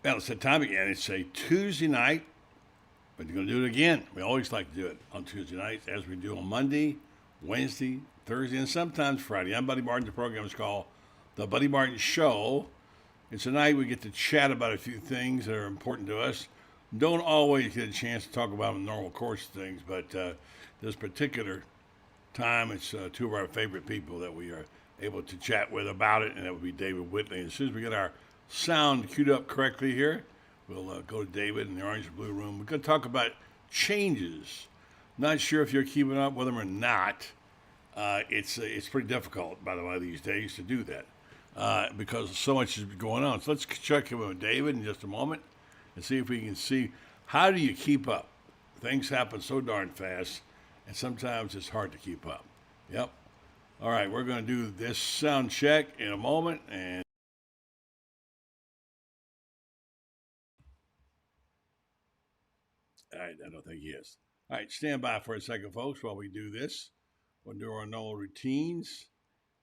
Well, it's that time again. It's a Tuesday night, but you're going to do it again. We always like to do it on Tuesday nights, as we do on Monday, Wednesday, Thursday, and sometimes Friday. I'm Buddy Martin. The program is called The Buddy Martin Show. And tonight we get to chat about a few things that are important to us. Don't always get a chance to talk about the normal course of things, but this particular time, it's two of our favorite people that we are able to chat with about it, and that would be David Whitley. And as soon as we get our sound queued up correctly here, we'll go to David in the orange and blue room. We're going to talk about changes. Not sure if you're keeping up with them or not. It's pretty difficult, by the way, these days to do that because so much is going on. So let's check in with David in just a moment and see if we can see how do you keep up. Things happen so darn fast, and sometimes it's hard to keep up. Yep. All right, we're going to do this sound check in a moment, and all right, I don't think he is. All right, stand by for a second, folks, while we do this. We'll do our normal routines,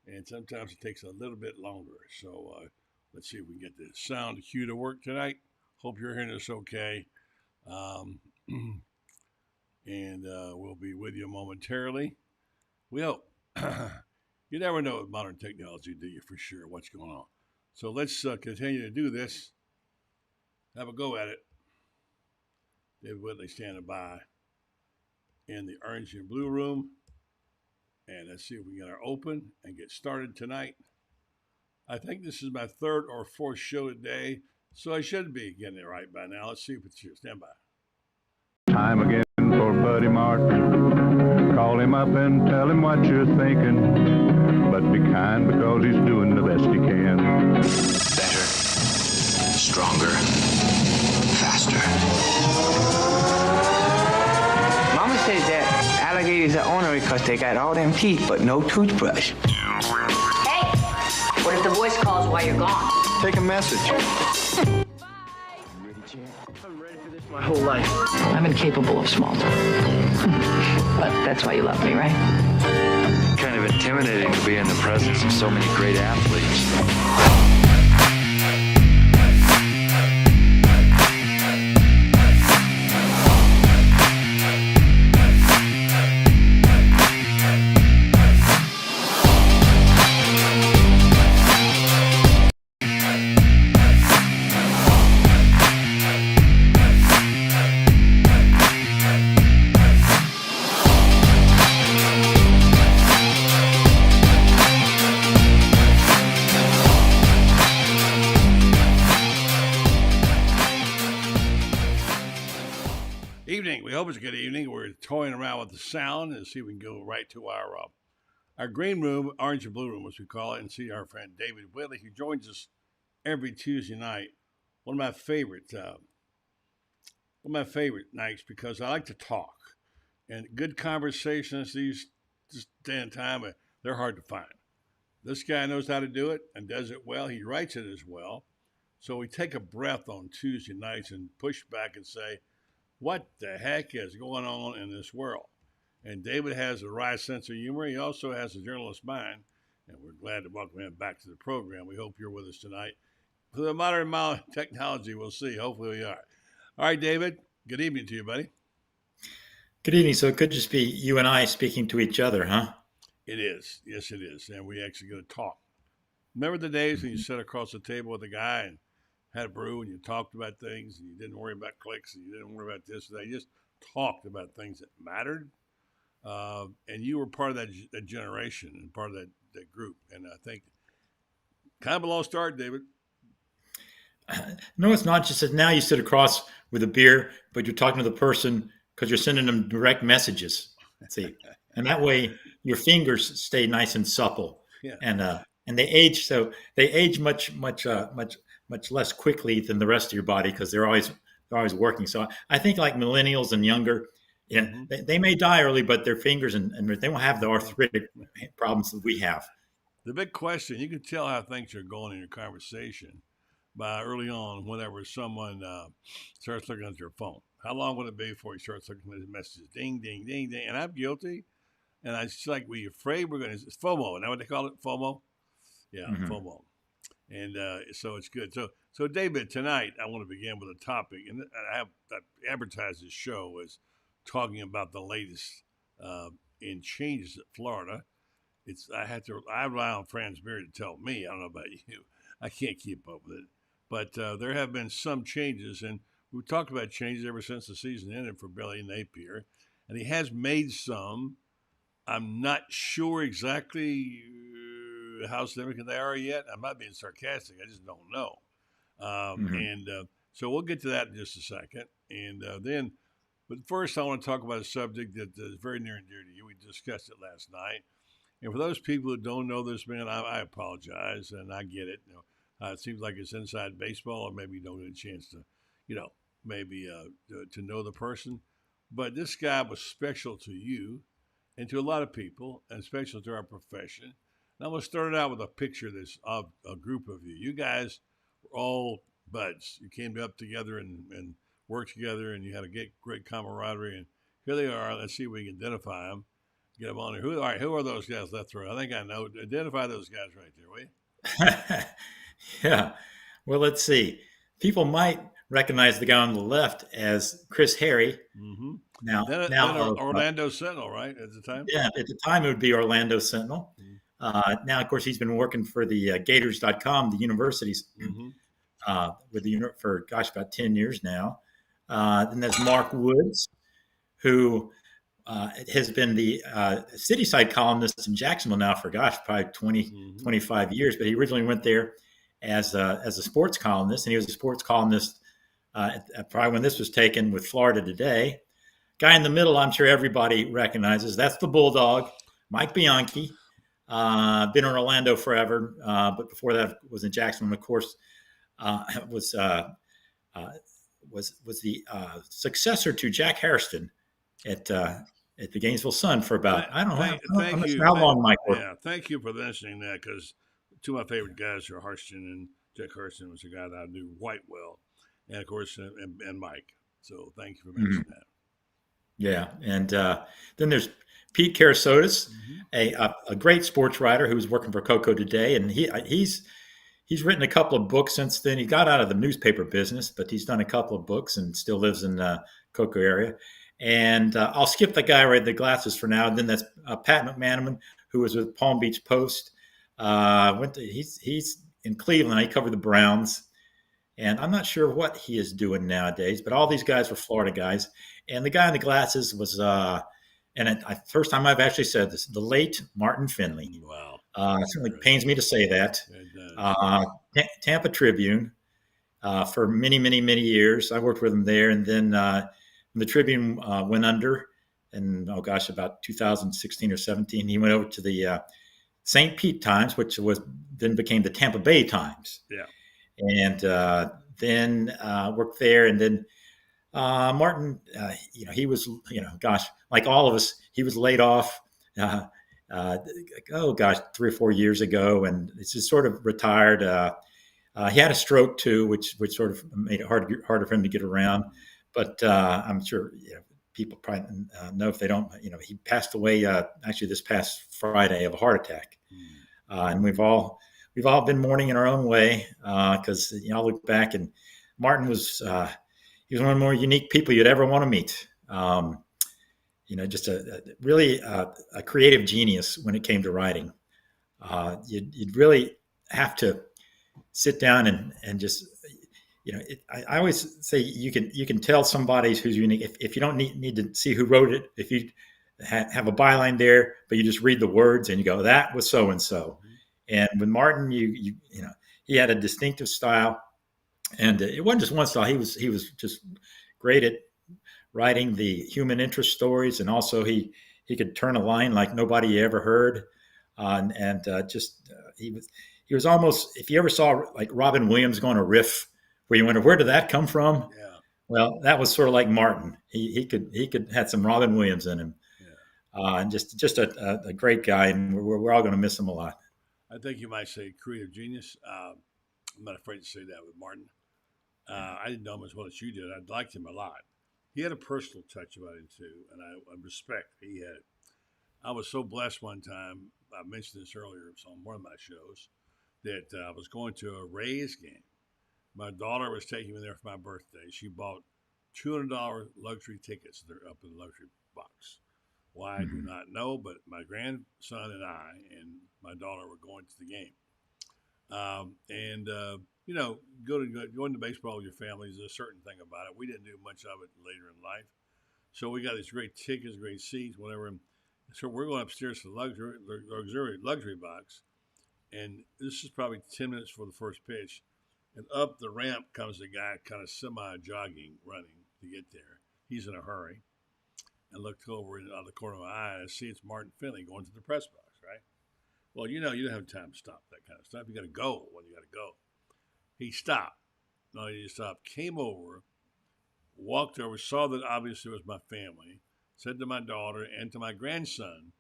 and sometimes it takes a little bit longer. So let's see if we can get the sound cue to work tonight. Hope you're hearing us okay. Um, and we'll be with you momentarily. We hope. You never know with modern technology, do you, for sure, what's going on. So let's continue to do this. Have a go at it. David Whitley standing by in the orange and blue room. And let's see if we can get our open and get started tonight. I think this is my third or fourth show today, so I should be getting it right by now. Let's see if it's here. Stand by. Time again for Buddy Martin. Call him up and tell him what you're thinking. But be kind because he's doing the best he can. Better, stronger, faster. Mama says that alligators are ornery because they got all them teeth but no toothbrush. Hey, what if the voice calls while you're gone? Take a message. My whole life. I'm incapable of small talk. But that's why you love me, right? Kind of intimidating to be in the presence of so many great athletes. Evening. We hope it's a good evening. We're toying around with the sound and see if we can go right to our green room, orange and blue room, as we call it, and see our friend David Whitley, who joins us every Tuesday night. One of my favorite nights because I like to talk, and good conversations these this day and time they're hard to find. This guy knows how to do it and does it well. He writes it as well. So we take a breath on Tuesday nights and push back and say, what the heck is going on in this world? And David has a wry sense of humor. He also has a journalist's mind, and we're glad to welcome him back to the program. We hope you're with us tonight. For the modern technology, we'll see. Hopefully we are. All right, David, good evening to you, buddy. Good evening. So it could just be you and I speaking to each other, huh? It is. Yes, it is. And we actually going to talk. Remember the days when you sat across the table with a guy and had a brew and you talked about things and you didn't worry about clicks and you didn't worry about this and that. You just talked about things that mattered. And you were part of that generation and part of that group. And I think kind of a lost start, David. No, it's not just that now you sit across with a beer, but you're talking to the person because you're sending them direct messages. See, and that way your fingers stay nice and supple, Yeah. And they age. So they age much less quickly than the rest of your body because they're always working. So I think like millennials and younger, they may die early, but their fingers and they won't have the arthritic problems that we have. The big question, you can tell how things are going in your conversation by early on whenever someone starts looking at their phone. How long will it be before he starts looking at his messages? Ding, ding, ding, ding. And I'm guilty. And it's like, we're afraid we're going to, it's FOMO. Is that what they call it? FOMO? Yeah, FOMO. And so it's good. So David, tonight I want to begin with a topic, and I advertised this show as talking about the latest in changes at Florida. I rely on Franz Beer to tell me. I don't know about you. I can't keep up with it, but there have been some changes, and we've talked about changes ever since the season ended for Billy Napier, and he has made some. I'm not sure exactly how significant they are yet. I'm not being sarcastic. I just don't know. And so we'll get to that in just a second. And but first, I want to talk about a subject that is very near and dear to you. We discussed it last night. And for those people who don't know this man, I apologize, and I get it. It seems like it's inside baseball, or maybe you don't get a chance to, maybe to know the person. But this guy was special to you and to a lot of people, and special to our profession. And I'm going to start it out with a picture of a group of you. You guys were all buds. You came up together and worked together, and you had a great camaraderie. And here they are. Let's see if we can identify them. Get them on here. All right, who are those guys left through? I think I know. Identify those guys right there, will you? Yeah. Well, let's see. People might recognize the guy on the left as Chris Harry. Mm-hmm. Now, Orlando Sentinel, right, at the time? Yeah, at the time it would be Orlando Sentinel. Mm-hmm. Now, of course, he's been working for the Gators.com, the universities, for about 10 years now. Then there's Mark Woods, who has been the city side columnist in Jacksonville now for probably 25 years. But he originally went there as a sports columnist, and he was a sports columnist probably when this was taken with Florida Today. Guy in the middle, I'm sure everybody recognizes. That's the Bulldog, Mike Bianchi. Been in Orlando forever, but before that was in Jacksonville. And of course, was the successor to Jack Hairston at the Gainesville Sun for about I'm not sure how long Mike worked. Yeah, thank you for mentioning that, because two of my favorite guys are Hairston, and Jack Hairston was a guy that I knew quite well, and of course, and Mike. So thank you for mentioning that. Yeah, and then there's Pete Karasotis, a great sports writer who's working for Coco Today, and he's written a couple of books since then. He got out of the newspaper business, but he's done a couple of books and still lives in Coco area. And I'll skip the guy right the glasses for now. And then that's Pat McManaman, who was with Palm Beach Post. He's in Cleveland. He covered the Browns. And I'm not sure what he is doing nowadays, but all these guys were Florida guys. And the guy in the glasses was, first time I've actually said this, the late Martin Finley. Wow. It certainly pains me to say that. Tampa Tribune for many, many, many years. I worked with him there. And then when the Tribune went under in, about 2016 or 17, he went over to the St. Pete Times, which then became the Tampa Bay Times. Yeah. And then worked there. And then Martin, he was, like all of us, he was laid off, 3 or 4 years ago. And it's just sort of retired. He had a stroke too, which sort of made it harder for him to get around. But I'm sure people probably know if they don't, he passed away actually this past Friday of a heart attack. And we've all been mourning in our own way because I look back and Martin was he was one of the more unique people you'd ever want to meet. Just a really a creative genius when it came to writing. You'd really have to sit down and just I always say you can tell somebody who's unique if you don't need to see who wrote it. If you have a byline there, but you just read the words and you go, that was so and so. And with Martin, he had a distinctive style, and it wasn't just one style. He was just great at writing the human interest stories, and also he could turn a line like nobody you ever heard, he was almost, if you ever saw like Robin Williams going a riff where you wonder where did that come from? Yeah. Well, that was sort of like Martin. He could had some Robin Williams in him, and just a great guy, and we're all going to miss him a lot. I think you might say creative genius. I'm not afraid to say that with Martin. I didn't know him as well as you did. I liked him a lot. He had a personal touch about him too, and I respect he had it. I was so blessed one time. I mentioned this earlier. It was on one of my shows that I was going to a Rays game. My daughter was taking me there for my birthday. She bought $200 luxury tickets. They're up in the luxury box. Why, I do not know, but my grandson and I and my daughter were going to the game. You know, going to baseball with your family is a certain thing about it. We didn't do much of it later in life. So we got these great tickets, great seats, whatever. And so we're going upstairs to the luxury box. And this is probably 10 minutes before the first pitch. And up the ramp comes a guy kind of semi-jogging, running to get there. He's in a hurry. And looked over out of the corner of my eye, and I see it's Martin Finley going to the press box, right? Well, you know, you don't have time to stop that kind of stuff. You got to go when you got to go. He stopped. No, he stopped. Came over, walked over, saw that obviously it was my family, said to my daughter and to my grandson,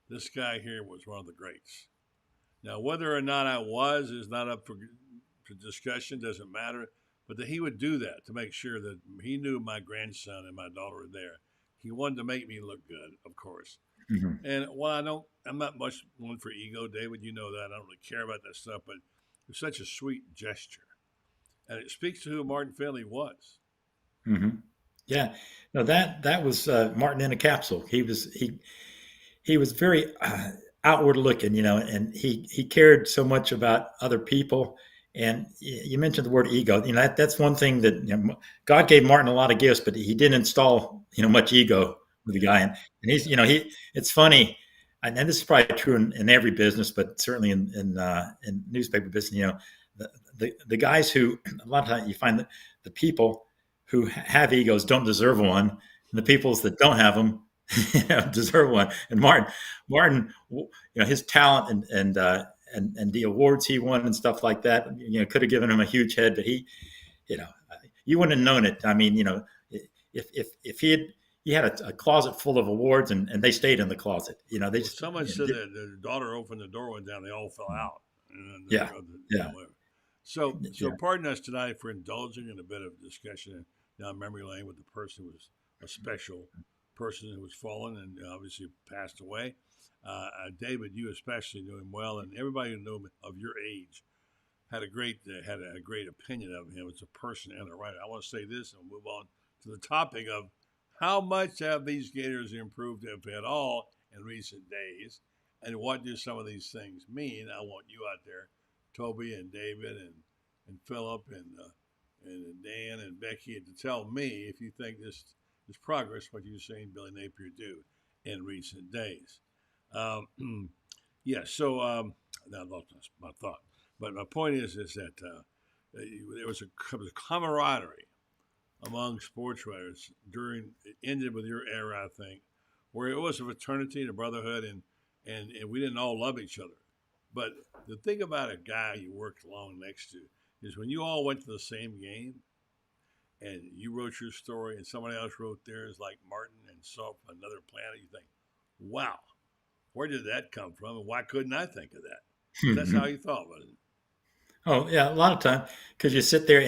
this guy here was one of the greats. Now, whether or not I was is not up for discussion, doesn't matter, but that he would do that to make sure that he knew my grandson and my daughter were there. He wanted to make me look good, of course. Mm-hmm. And while I'm not much one for ego, David, you know that. I don't really care about that stuff, but it's such a sweet gesture. And it speaks to who Martin Finley was. Mm-hmm. Yeah. No, that was Martin in a capsule. He was very outward looking, you know, and he cared so much about other people. And you mentioned the word ego. You know, that's one thing that, you know, God gave Martin a lot of gifts, but he didn't install, you know, much ego with the guy. And he's, you know, it's funny, and this is probably true in every business, but certainly in newspaper business, you know, the guys who, a lot of times you find that the people who have egos don't deserve one, and the people that don't have them, you know, deserve one. And Martin, you know, his talent and the awards he won and stuff like that, you know, could have given him a huge head, but he, you know, you wouldn't have known it. I mean, you know, if he had a closet full of awards and they stayed in the closet, you know, they just. Someone said that the daughter opened the door, went down, they all fell out. Yeah. So pardon us tonight for indulging in a bit of discussion down memory lane with the person who was a special person who was fallen and obviously passed away. David, you especially knew him well, and everybody who knew him of your age had a great opinion of him as a person and a writer. I want to say this and we'll move on to the topic of how much have these Gators improved, if at all, in recent days, and what do some of these things mean? I want you out there, Toby and David and Philip and Dan and Becky, to tell me if you think this is progress, what you've seen Billy Napier do in recent days. So now I lost my thought. But my point is that there was a camaraderie among sports writers it ended with your era, I think, where it was a fraternity and a brotherhood, and we didn't all love each other. But the thing about a guy you worked along next to is when you all went to the same game and you wrote your story and somebody else wrote theirs, like Martin, and saw another planet, you think, wow, where did that come from? And why couldn't I think of that? That's how you thought, wasn't it? Oh, yeah, a lot of time, because you sit there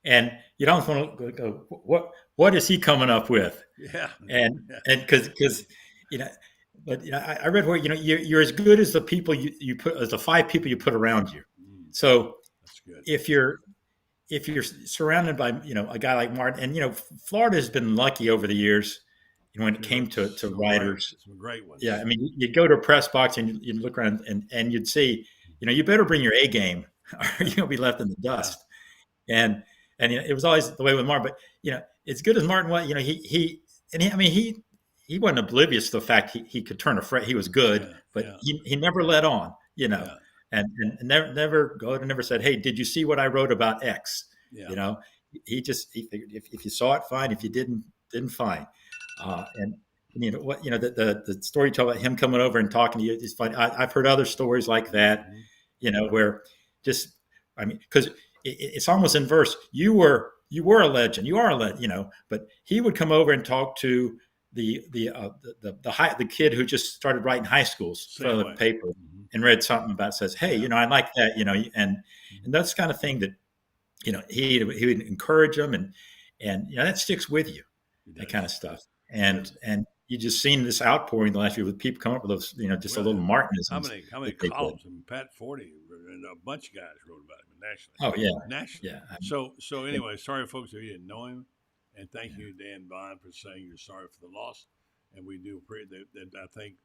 and you don't want to go, what is he coming up with? Yeah. And because, you know, but you know, I read where, you know, you're as good as the people you put, as the 5 people you put around you. So that's good. If you're surrounded by, you know, a guy like Martin, and, you know, Florida has been lucky over the years, you know, when it came to writers. Some great ones. Yeah. I mean, you'd go to a press box and you'd look around and you'd see, you know, you better bring your A game or you're going to be left in the dust. Yeah. And you know, it was always the way with Martin, but, you know, as good as Martin was, you know, he wasn't oblivious to the fact he could turn a fret. He was good, but he never let on, you know, and never said, hey, did you see what I wrote about X? Yeah. You know, he figured if you saw it, fine. If you didn't fine. And you know what, you know, the story you told about him coming over and talking to you is fine. I've heard other stories like that, you know, where just, I mean, because it's almost in verse. You were a legend. You are a legend, you know. But he would come over and talk to the kid who just started writing high schools for the paper and read something about, says, hey, you know, I like that, you know, and that's the kind of thing that, you know, he would encourage them, and you know, that sticks with you, that kind of stuff. And you just seen this outpouring the last year with people coming up with those, you know, just a little Martinisms. How many columns? And Pat Forty and a bunch of guys wrote about him nationally. Oh yeah, Nationally. yeah. So anyway, sorry folks if you didn't know him, and thank you Dan Bond for saying you're sorry for the loss, and we do appreciate that. I think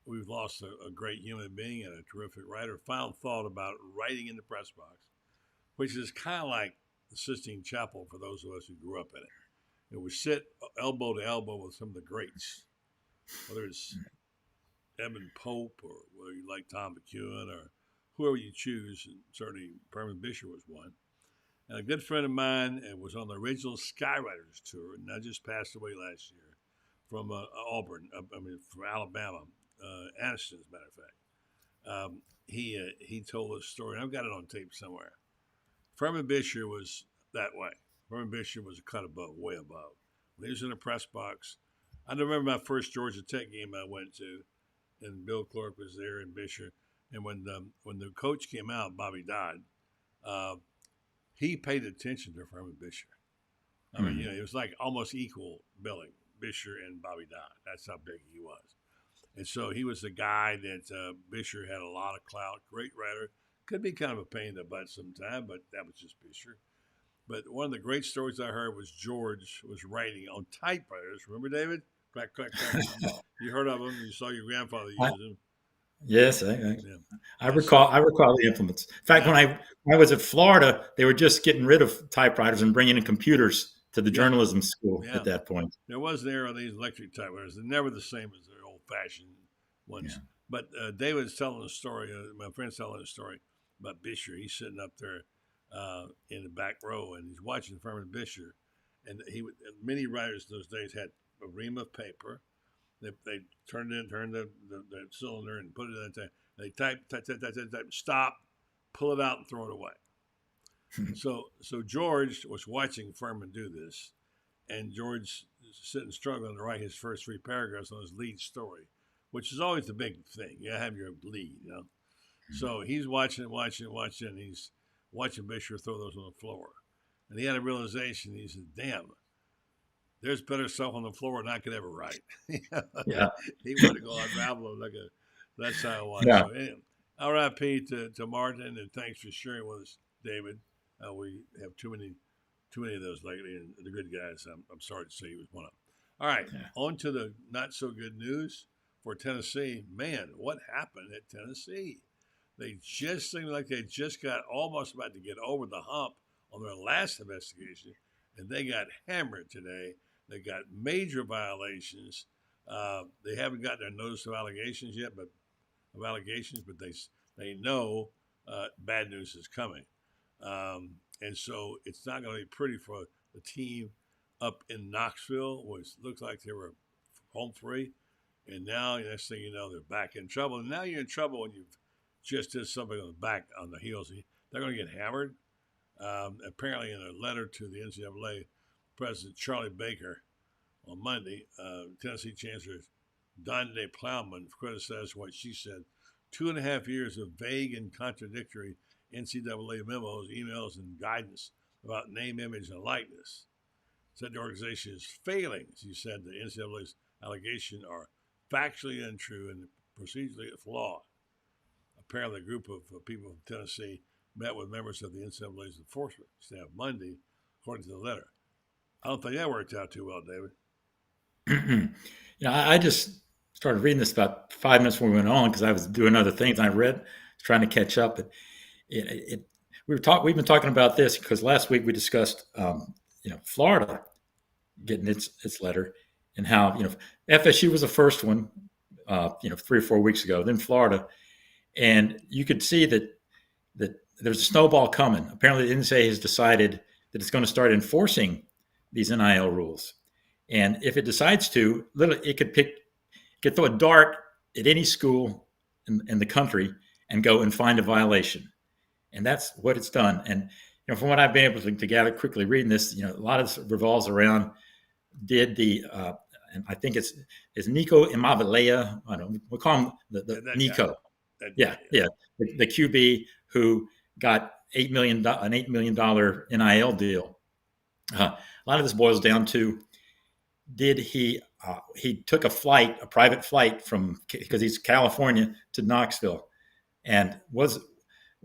we've lost a great human being and a terrific writer. Final thought about writing in the press box, which is kind of like the Sistine Chapel for those of us who grew up in it. And we sit elbow to elbow with some of the greats, whether it's Edmund Pope or whether you like Tom McEwen or whoever you choose. And certainly Herman Bisher was one. And a good friend of mine was on the original Skywriters tour, and I just passed away last year from Auburn, from Alabama, Anniston, as a matter of fact. He told us a story, and I've got it on tape somewhere. Herman Bisher was that way. Herman Bisher was a cut above, way above. When he was in the press box, I remember my first Georgia Tech game I went to, and Bill Clark was there and Bisher. And when the coach came out, Bobby Dodd, he paid attention to Herman Bisher. I mean, it was like almost equal billing, Bisher and Bobby Dodd. That's how big he was. And so he was the guy that Bisher had a lot of clout, great writer. Could be kind of a pain in the butt sometimes, but that was just Bisher. But one of the great stories I heard was George was writing on typewriters. Remember, David? Clack, clack, clack. You heard of them. You saw your grandfather use them. Yes, I recall the implements. In fact, when I was at Florida, they were just getting rid of typewriters and bringing in computers to the journalism school at that point. There was these electric typewriters. They're never the same as their old-fashioned ones. Yeah. But David's telling a story. My friend's telling a story about Bisher. He's sitting up there in the back row, and he's watching Herman Bisher. And many writers those days had a ream of paper. They turned the cylinder and put it in there. They type, stop, pull it out, and throw it away. So George was watching Furman do this, and George is sitting struggling to write his first 3 paragraphs on his lead story, which is always the big thing. You have your lead, you know. So he's watching, and he's watching Bisher throw those on the floor. And he had a realization. He said, damn, there's better stuff on the floor than I could ever write. Yeah. He wanted to go unravel them. That's how it was. Yeah. So anyway, R.I.P. to Martin, and thanks for sharing with us, David. We have too many of those lately, and the good guys, I'm sorry to say he was one of them. All right, on to the not so good news for Tennessee. Man, what happened at Tennessee? They just seemed like they just got almost about to get over the hump on their last investigation, and they got hammered today. They got major violations. They haven't gotten their notice of allegations yet, but they know bad news is coming. And so it's not going to be pretty for the team up in Knoxville, which looks like they were home free. And now, next thing you know, they're back in trouble. And now you're in trouble when you've just did something on the heels. They're going to get hammered. Apparently, in a letter to the NCAA, President Charlie Baker on Monday, Tennessee Chancellor Donde Plowman criticized what she said 2.5 years of vague and contradictory NCAA memos, emails, and guidance about name, image, and likeness. Said the organization is failing. She said the NCAA's allegations are factually untrue and procedurally flawed. Apparently, a group of people from Tennessee met with members of the NCAA's enforcement staff Monday, according to the letter. I don't think that worked out too well, David. I just started reading this about 5 minutes before we went on because I was doing other things. I read, trying to catch up. But we've been talking about this because last week we discussed, Florida getting its letter and how FSU was the first one, 3 or 4 weeks ago. Then Florida, and you could see that there's a snowball coming. Apparently, the NCAA has decided that it's going to start enforcing these NIL rules, and if it decides to, it could throw a dart at any school in the country and go and find a violation, and that's what it's done. And from what I've been able to gather quickly reading this, a lot of this revolves around and I think it's Nico Immobile. I don't know, we'll call him the Nico. The QB who got an $8 million NIL deal. A lot of this boils down to, did he took a private flight because he's California to Knoxville, and was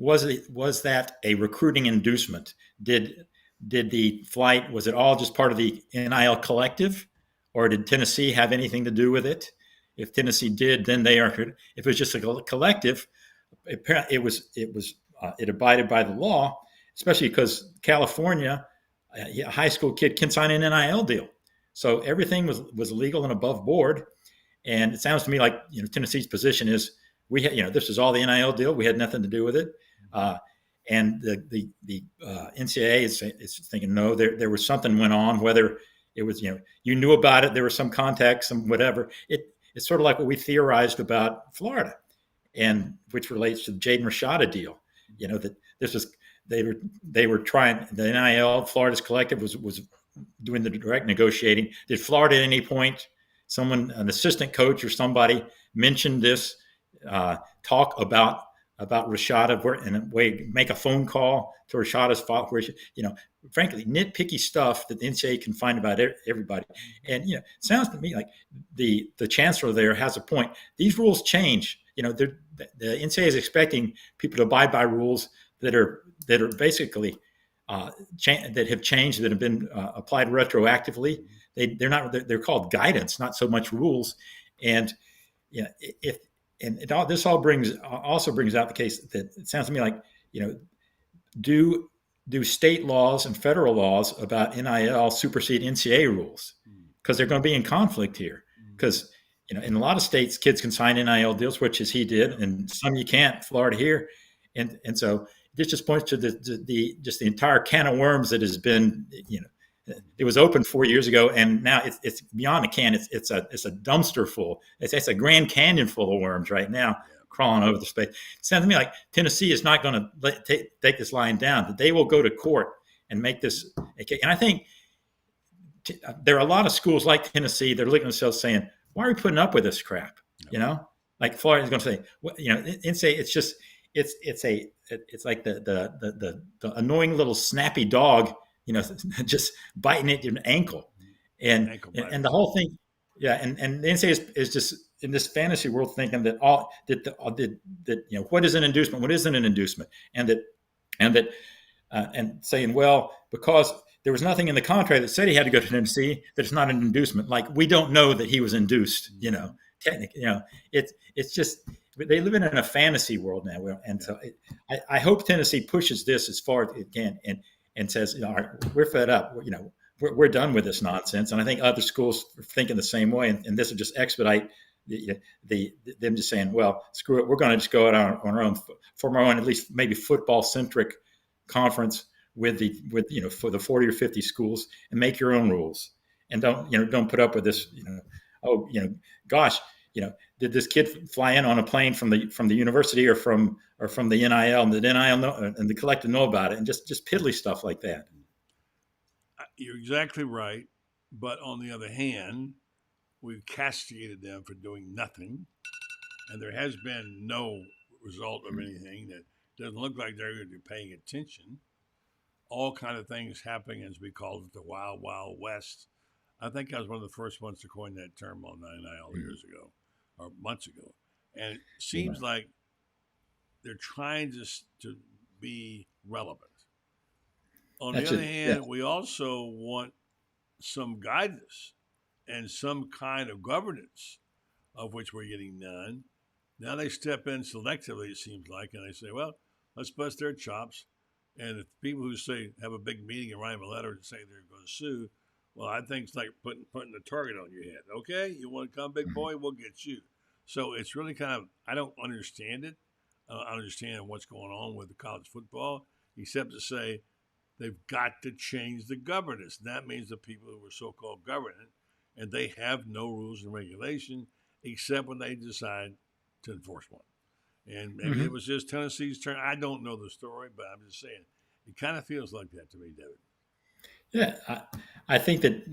was that a recruiting inducement? Did the flight, was it all just part of the NIL collective, or did Tennessee have anything to do with it? If Tennessee did, then they are. If it was just a collective, it abided by the law, especially because California, a high school kid can sign an NIL deal, so everything was legal and above board. And it sounds to me like Tennessee's position is we had this was all the NIL deal. We had nothing to do with it. And the NCAA is thinking no, there was something went on. Whether it was you knew about it, there was some context, some whatever. It's sort of like what we theorized about Florida, and which relates to the Jaden Rashada deal. That this was they were trying the NIL. Florida's collective was doing the direct negotiating. Did Florida at any point, an assistant coach or somebody, mentioned this, talk about Rashada, in a way, make a phone call to Rashada's father, where frankly, nitpicky stuff that the NCAA can find about everybody. And it sounds to me like the chancellor there has a point. These rules change. The NCAA is expecting people to abide by rules that are basically that have changed, that have been applied retroactively. They're called guidance, not so much rules. And this also brings out the case that it sounds to me like do state laws and federal laws about NIL supersede NCAA rules? Because they're going to be in conflict here. Because in a lot of states, kids can sign NIL deals, which is he did, and some you can't. Florida here, and so this just points to the entire can of worms that has been it was open 4 years ago, and now it's beyond a can. It's a dumpster full. It's a Grand Canyon full of worms right now, crawling over the space. It sounds to me like Tennessee is not going to take this line down. That they will go to court and make this. And I think there are a lot of schools like Tennessee that are looking at themselves saying, "Why are we putting up with this crap?" Like Florida is going to say, and say it's just it's like the annoying little snappy dog. Just biting at your ankle, and the whole thing, and the NCAA is just in this fantasy world thinking that what is an inducement, what isn't an inducement, and saying, well, because there was nothing in the contract that said he had to go to Tennessee, that it's not an inducement. Like, we don't know that he was induced. Technically, it's just they live in a fantasy world now, and so I hope Tennessee pushes this as far as it can and says, all right, we're fed up. We're done with this nonsense. And I think other schools are thinking the same way. And this will just expedite them just saying, well, screw it. We're going to just go out on our own, form our own, at least maybe football centric conference with for the 40 or 50 schools, and make your own rules. And don't put up with this, gosh, did this kid fly in on a plane from the university or from the NIL, and the NIL know, and the collective know about it, and just piddly stuff like that. You're exactly right, but on the other hand, we've castigated them for doing nothing, and there has been no result of anything. That doesn't look like they're going to be paying attention. All kind of things happening, as we called it, the Wild Wild West. I think I was one of the first ones to coin that term on NIL years ago, or months ago. And it seems like they're trying to be relevant. On the other hand, we also want some guidance and some kind of governance, of which we're getting none. Now they step in selectively, it seems like, and they say, well, let's bust their chops. And if people who say have a big meeting and write them a letter and say they're going to sue, well, I think it's like putting the target on your head. Okay, you want to come, big boy? We'll get you. So it's really kind of, I don't understand it. I understand what's going on with the college football, except to say they've got to change the governance. That means the people who were so-called governing, and they have no rules and regulation except when they decide to enforce one. And maybe it was just Tennessee's turn. I don't know the story, but I'm just saying it kind of feels like that to me, David. Yeah, I think that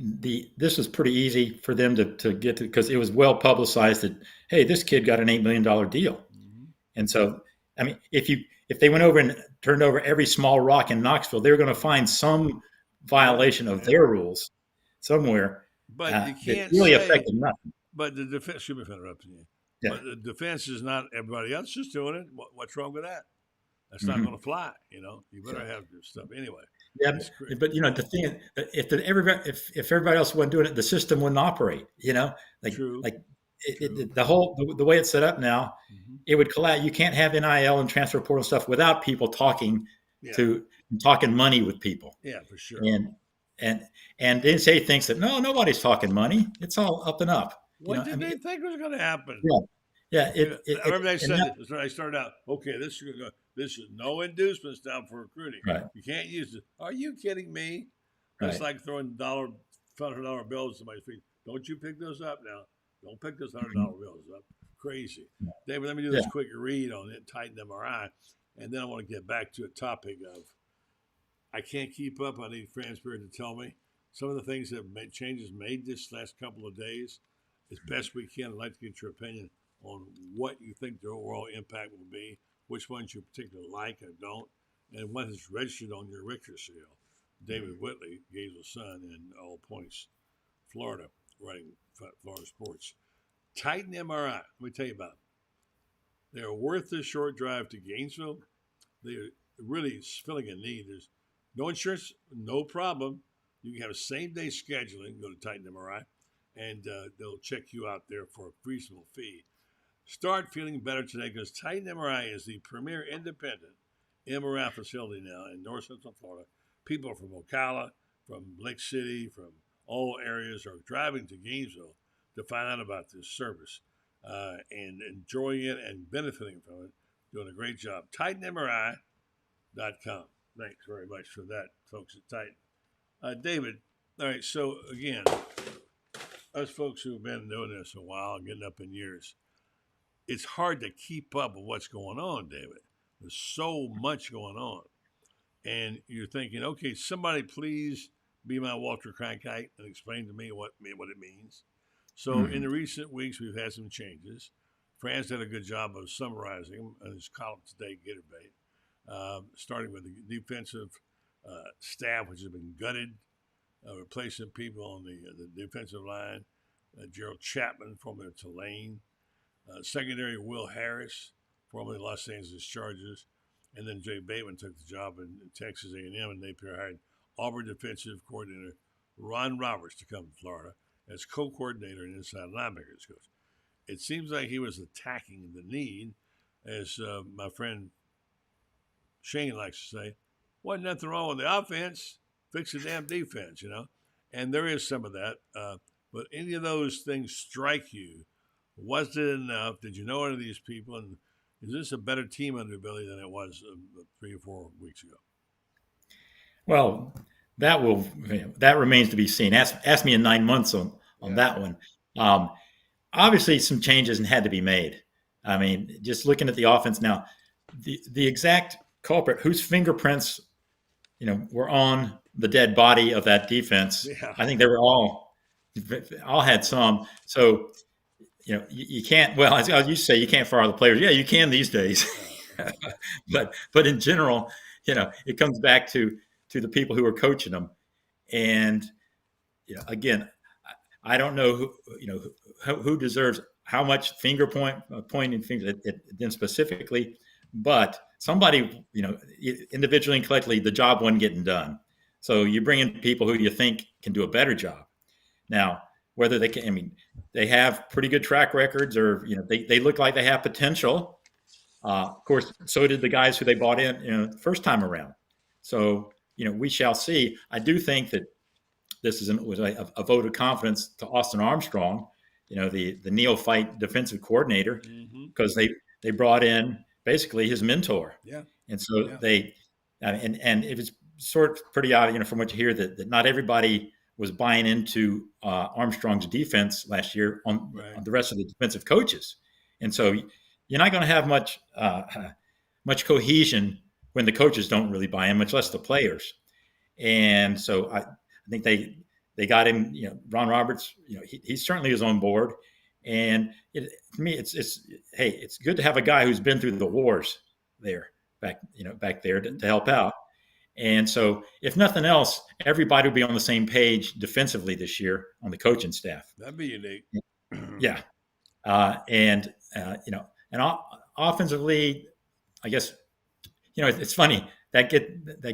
this was pretty easy for them to get to, because it was well publicized that, hey, this kid got an $8 million deal. Mm-hmm. And so, I mean, if they went over and turned over every small rock in Knoxville, they were going to find some violation of their rules somewhere. But you can't really affected nothing. But the defense, should be interrupting you. Yeah. But the defense is not everybody else is doing it. What's wrong with that? That's not going to fly. You better have your stuff anyway. Yeah, It's great. but the thing is, if everybody else wasn't doing it, the system wouldn't operate. Like True. like True. the way it's set up now, it would collapse. You can't have NIL and transfer portal stuff without people talking talking money with people. Yeah, for sure. And the NCAA thinks that nobody's talking money. It's all up and up. What did they think was going to happen? Yeah. I remember they said this when I started out. Okay, this is no inducements down for recruiting. Right. You can't use it. Are you kidding me? It's like throwing $100 bills at somebody's feet. Don't you pick those up now? Don't pick those $100 bills up. Crazy. David, let me do this quick read on it. Tighten MRI, and then I want to get back to a topic of. I can't keep up. I need Fran Spirit to tell me some of the things that changes made this last couple of days. As best we can, I'd like to get your opinion on what you think the overall impact will be, which ones you particularly like or don't, and what is registered on your Richter scale. David Whitley, Gainesville's son, in All Points, Florida, writing Florida Sports. Titan MRI, let me tell you about them. They are worth the short drive to Gainesville. They are really filling a need. There's no insurance, no problem. You can have same-day scheduling. Go to Titan MRI, and they'll check you out there for a reasonable fee. Start feeling better today because Titan MRI is the premier independent MRI facility now in North Central Florida. People from Ocala, from Lake City, from all areas are driving to Gainesville to find out about this service and enjoying it and benefiting from it. Doing a great job. TitanMRI.com. Thanks very much for that, folks at Titan. David, all right, so again, us folks who've been doing this a while, getting up in years, it's hard to keep up with what's going on, David. There's so much going on. And you're thinking, okay, somebody please be my Walter Cronkite and explain to me what it means. So in the recent weeks, we've had some changes. Fran's did a good job of summarizing them in his column today, Gator Bait, starting with the defensive staff, which has been gutted, replacing people on the defensive line, Gerald Chapman, formerly of Tulane, secondary Will Harris, formerly Los Angeles Chargers, and then Jay Bateman took the job in Texas A&M, and Napier hired Auburn defensive coordinator Ron Roberts to come to Florida as co-coordinator and inside linebackers coach. It seems like he was attacking the need, as my friend Shane likes to say, wasn't nothing wrong with the offense, fix the damn defense, And there is some of that. But any of those things strike you? Was it enough? Did you know any of these people? And is this a better team under Billy than it was 3 or 4 weeks ago? Well, that remains to be seen. Ask me in 9 months on that one. Obviously, some changes had to be made. I mean, just looking at the offense now, the exact culprit whose fingerprints, were on the dead body of that defense. Yeah. I think they were all had some. So, you can't. Well, as you say, you can't fire the players. Yeah, you can these days. but in general, it comes back to the people who are coaching them. And again, I don't know who deserves how much pointing fingers at them specifically, but somebody, individually and collectively, the job wasn't getting done. So you bring in people who you think can do a better job. Now, whether they can, they have pretty good track records, or they look like they have potential. Of course, so did the guys who they bought in, first time around. So we shall see. I do think that this was a vote of confidence to Austin Armstrong, the neophyte defensive coordinator, because they brought in basically his mentor. Yeah. And so and it was sort of pretty odd, from what you hear, that not everybody was buying into Armstrong's defense last year on the rest of the defensive coaches. And so you're not going to have much cohesion when the coaches don't really buy in, much less the players. And so I think they got him, Ron Roberts, he certainly is on board. And to me, it's good to have a guy who's been through the wars back there to help out. And so if nothing else, everybody will be on the same page defensively this year on the coaching staff. That'd be unique. Yeah. And offensively, I guess, it's funny that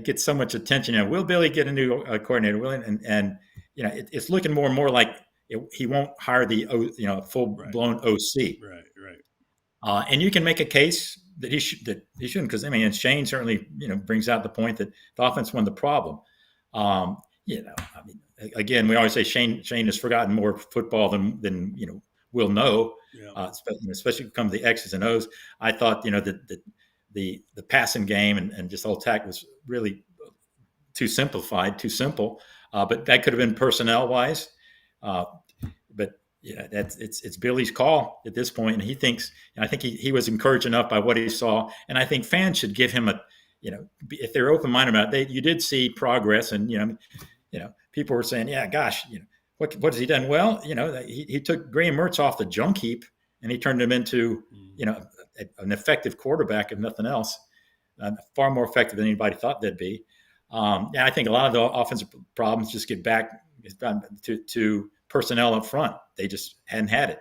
gets so much attention. Will Billy get a new coordinator? Will, and it's looking more and more like he won't hire the full blown OC. Right. And you can make a case that he shouldn't, because and Shane certainly brings out the point that the offense wasn't the problem. Again, we always say Shane has forgotten more football than we'll know. Yeah. Especially when it comes to the X's and O's. I thought that the passing game and just whole attack was really too simplified, too simple. But that could have been personnel wise. But it's Billy's call at this point, and he thinks. I think he was encouraged enough by what he saw, and I think fans should give him if they're open minded about it. You did see progress, and people were saying, yeah, gosh, what has he done? Well, he took Graham Mertz off the junk heap, and he turned him into an effective quarterback, if nothing else, far more effective than anybody thought they'd be. I think a lot of the offensive problems just get back to personnel up front. They just hadn't had it,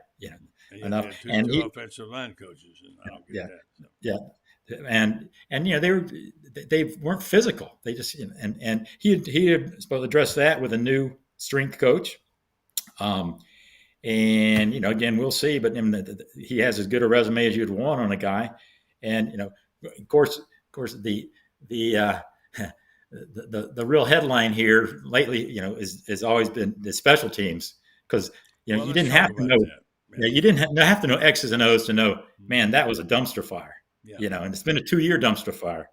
enough. And two offensive line coaches, and I don't get that. So. And they weren't physical. They just and he had supposed to address that with a new strength coach. And again, we'll see. But he has as good a resume as you'd want on a guy. And of course, the real headline here lately, has always been the special teams, because you didn't have to know. You didn't have to know X's and O's to know, man, that was a dumpster fire. Yeah. And it's been a 2-year dumpster fire.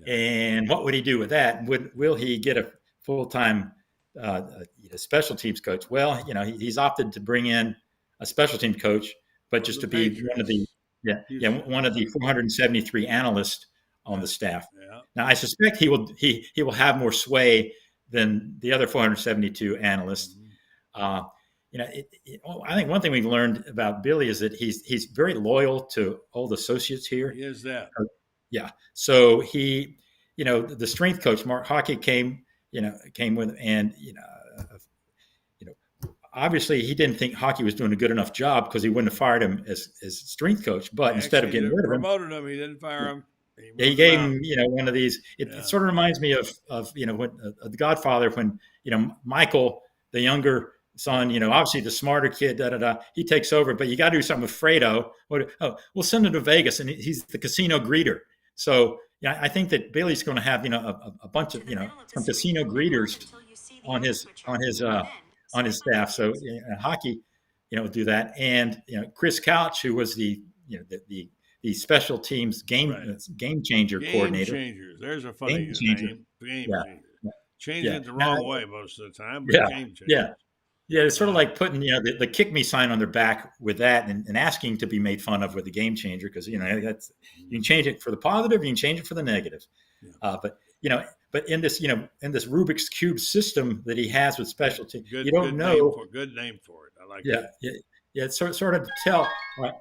Yeah. And what would he do with that? Will he get a full-time special teams coach? Well, he's opted to bring in a special team coach, but just to be one of the 473 analysts on the staff. Yeah. Now, I suspect he will have more sway than the other 472 analysts. Mm-hmm. I think one thing we've learned about Billy is that he's very loyal to old associates here. He is that. Yeah. So he, the strength coach, Mark Hockey came with, and, obviously he didn't think Hockey was doing a good enough job, because he wouldn't have fired him as strength coach. But instead of getting rid of him, promoted him, he didn't fire him. He gave him, one of these. It sort of reminds me of when The Godfather, when Michael, the younger son, obviously the smarter kid, he takes over, but you got to do something with Fredo. We'll send him to Vegas, and he's the casino greeter. So I think that Billy's going to have a bunch of some casino greeters on his staff. So Hockey do that, and Chris Couch, who was the special teams game changer coordinator. Game changers. There's a funny game changer. name. Game changer. Changing it the Now, wrong way most of the time, but game changers. Yeah, it's sort of like putting the kick me sign on their back with that, and asking to be made fun of with the game changer, because that's, you can change it for the positive, you can change it for the negative. Yeah. But in this Rubik's Cube system that he has with specialty, you don't know. Good name for it. I like that. Yeah. Yeah, it's sort of to tell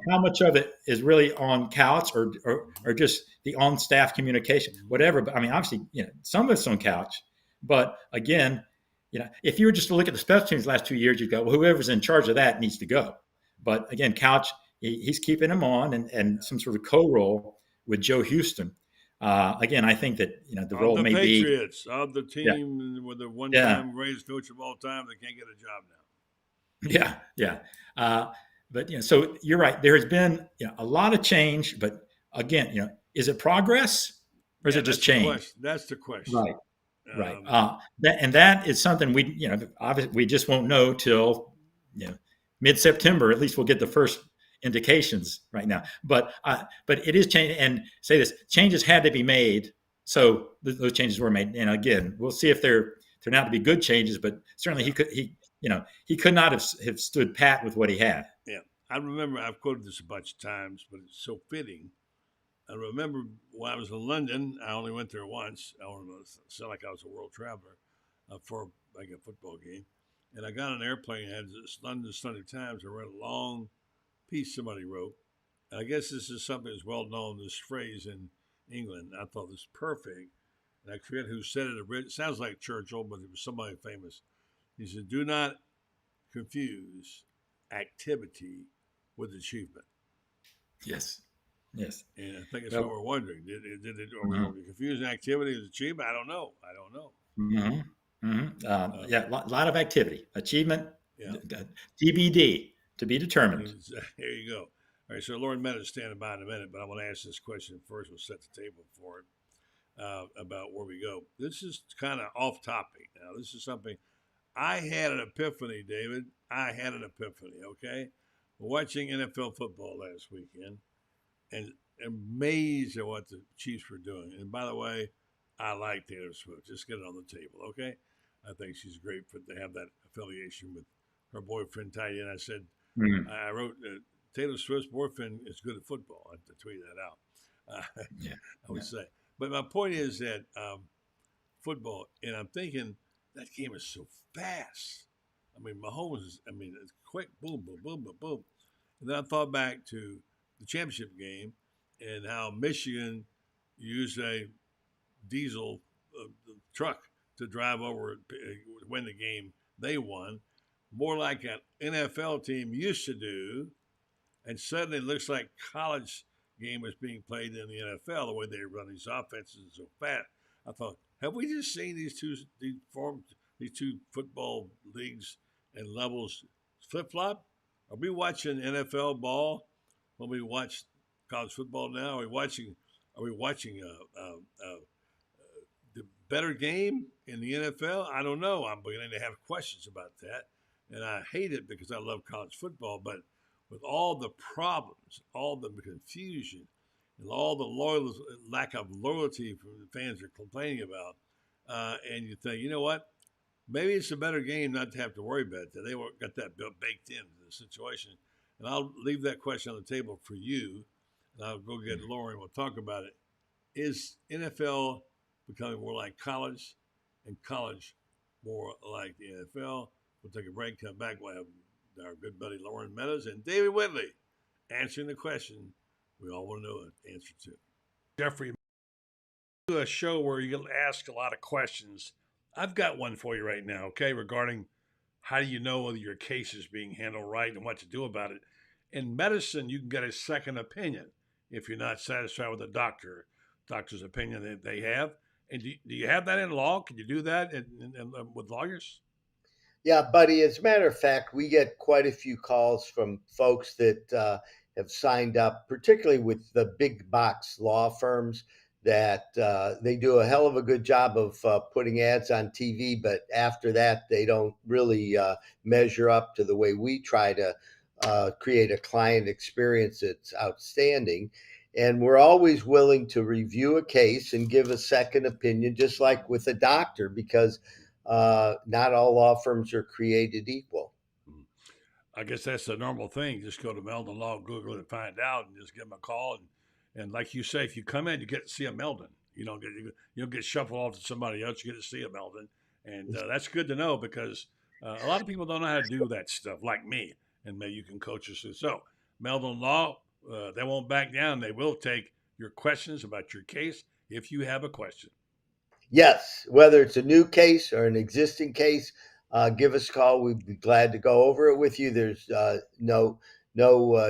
how much of it is really on Couch or just the on staff communication, whatever. But I mean, obviously, some of it's on Couch, but again, if you were just to look at the special teams the last 2 years, you'd go, well, whoever's in charge of that needs to go. But again, Couch, he's keeping him on, and some sort of co-role with Joe Houston. Again, I think that the role may be Patriots of the team with the one-time greatest coach of all time that can't get a job now. Yeah. But so you're right. There has been a lot of change, but again, is it progress or is it just change? That's the question. Right. Right. That is something we, obviously we just won't know till, mid-September. At least we'll get the first indications right now. But it is changing. And say this, changes had to be made. So those changes were made. And again, we'll see if they're turned out to be good changes. But certainly he could not have stood pat with what he had. Yeah, I remember I've quoted this a bunch of times, but it's so fitting. I remember when I was in London, I only went there once. I don't know, it sounded like I was a world traveler for like a football game. And I got on an airplane, I had this London Sunday Times. I read a long piece somebody wrote. And I guess this is something that's well known, this phrase in England. I thought this was perfect. And I forget who said it. It sounds like Churchill, but it was somebody famous. He said, do not confuse activity with achievement. Yes. Yes. And I think that's what Well, we're wondering. Are we confusing activity with achievement? I don't know. hmm hmm Uh, yeah, lot of activity, achievement, yeah. TBD, to be determined. There you go. All right, so Loren Meadows standing by in a minute, but I want to ask this question first. We'll set the table for it about where we go. This is kind of off topic. Now, this is something I had an epiphany, David. I had an epiphany, okay? Watching NFL football last weekend and amazed at what the Chiefs were doing. And by the way, I like Taylor Swift. Just get it on the table, okay? I think she's great for to have that affiliation with her boyfriend Ty. And I said, Mm, I wrote Taylor Swift's boyfriend is good at football. I have to tweet that out. yeah, I would yeah. say, but my point is that football, and I'm thinking that game is so fast. I mean, Mahomes is, I mean, it's quick, boom, boom, boom, boom, boom. And then I thought back to the championship game and how Michigan used a diesel truck to drive over, win the game they won, more like an NFL team used to do. And suddenly it looks like college game was being played in the NFL the way they run these offenses so fast. I thought, have we just seen these two football leagues and levels flip flop? Are we watching NFL ball when we watch college football now? Are we watching the better game in the NFL? I don't know. I'm beginning to have questions about that, and I hate it because I love college football. But with all the problems, all the confusion, and all the lack of loyalty from the fans are complaining about, and you think, you know what? Maybe it's a better game not to have to worry about that. They got that baked into the situation. And I'll leave that question on the table for you, and I'll go get Loren. We'll talk about it. Is NFL becoming more like college and college more like the NFL? We'll take a break, come back. We'll have our good buddy Loren Meadows and David Whitley answering the question we all want to know the answer to. Jeffrey, do a show where you ask a lot of questions. I've got one for you right now, okay, regarding how do you know whether your case is being handled right and what to do about it. In medicine, you can get a second opinion if you're not satisfied with the doctor's opinion that they have. And do you have that in law? Can you do that with lawyers? Yeah, buddy. As a matter of fact, we get quite a few calls from folks that have signed up, particularly with the big box law firms, that they do a hell of a good job of putting ads on TV, but after that, they don't really measure up to the way we try to create a client experience that's outstanding. And we're always willing to review a case and give a second opinion, just like with a doctor, because not all law firms are created equal. I guess that's the normal thing. Just go to Meldon Law, Google it, and find out, and just give them a call. And like you say, if you come in, you get to see a Meldon. You don't get shuffled off to somebody else. You get to see a Meldon, and that's good to know because a lot of people don't know how to do that stuff, like me. And maybe you can coach us through. So Meldon Law, they won't back down. They will take your questions about your case if you have a question. Yes, whether it's a new case or an existing case, give us a call. We'd be glad to go over it with you. There's no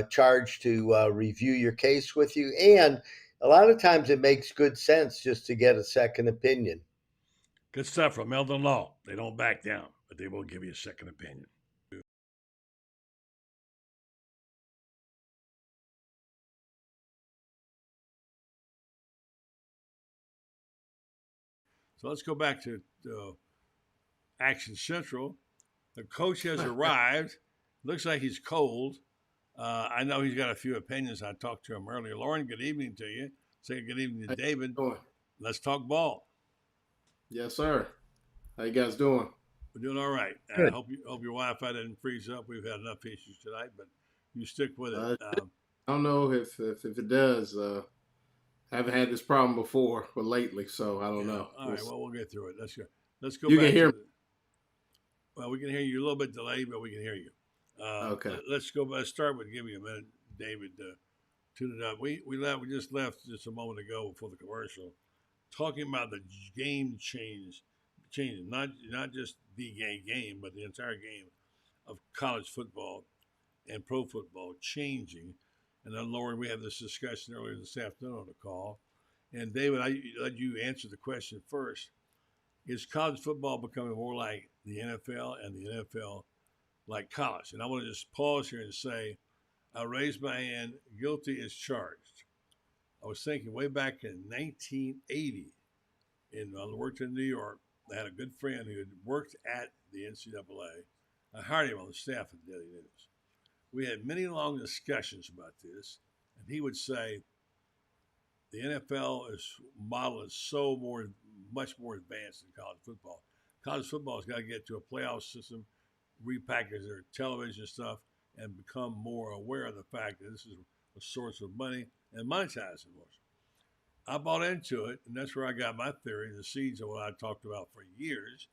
charge to review your case with you, and a lot of times it makes good sense just to get a second opinion. Good stuff from Meldon Law. They don't back down, but they will give you a second opinion. So let's go back to Action Central. The coach has arrived. Looks like he's cold. I know he's got a few opinions. I talked to him earlier. Loren, good evening to you. Say good evening to David. Let's talk ball. Yes, sir. How you guys doing? We're doing all right. I hope your Wi-Fi didn't freeze up. We've had enough issues tonight, but you stick with it. I don't know if it does. I haven't had this problem before, but lately, so I don't know. All right. Well, we'll get through it. Let's go. You back can hear me. Well, we can hear you a little bit delayed, but we can hear you. Okay. Let's go. Let's start with giving you a minute, David, to tune it up. We just left just a moment ago before the commercial, talking about the game changing, not just the game, but the entire game of college football and pro football changing. and then Loren, we had this discussion earlier this afternoon on the call. And David, I let you answer the question first. Is college football becoming more like the NFL and the NFL like college? And I want to just pause here and say, I raised my hand, guilty as charged. I was thinking way back in 1980, I worked in New York. I had a good friend who had worked at the NCAA. I hired him on the staff at Daily News. We had many long discussions about this, and he would say, the NFL model is much more advanced than college football. College football has got to get to a playoff system, repackage their television stuff, and become more aware of the fact that this is a source of money and monetize it more. I bought into it, and that's where I got my theory, the seeds of what I talked about for years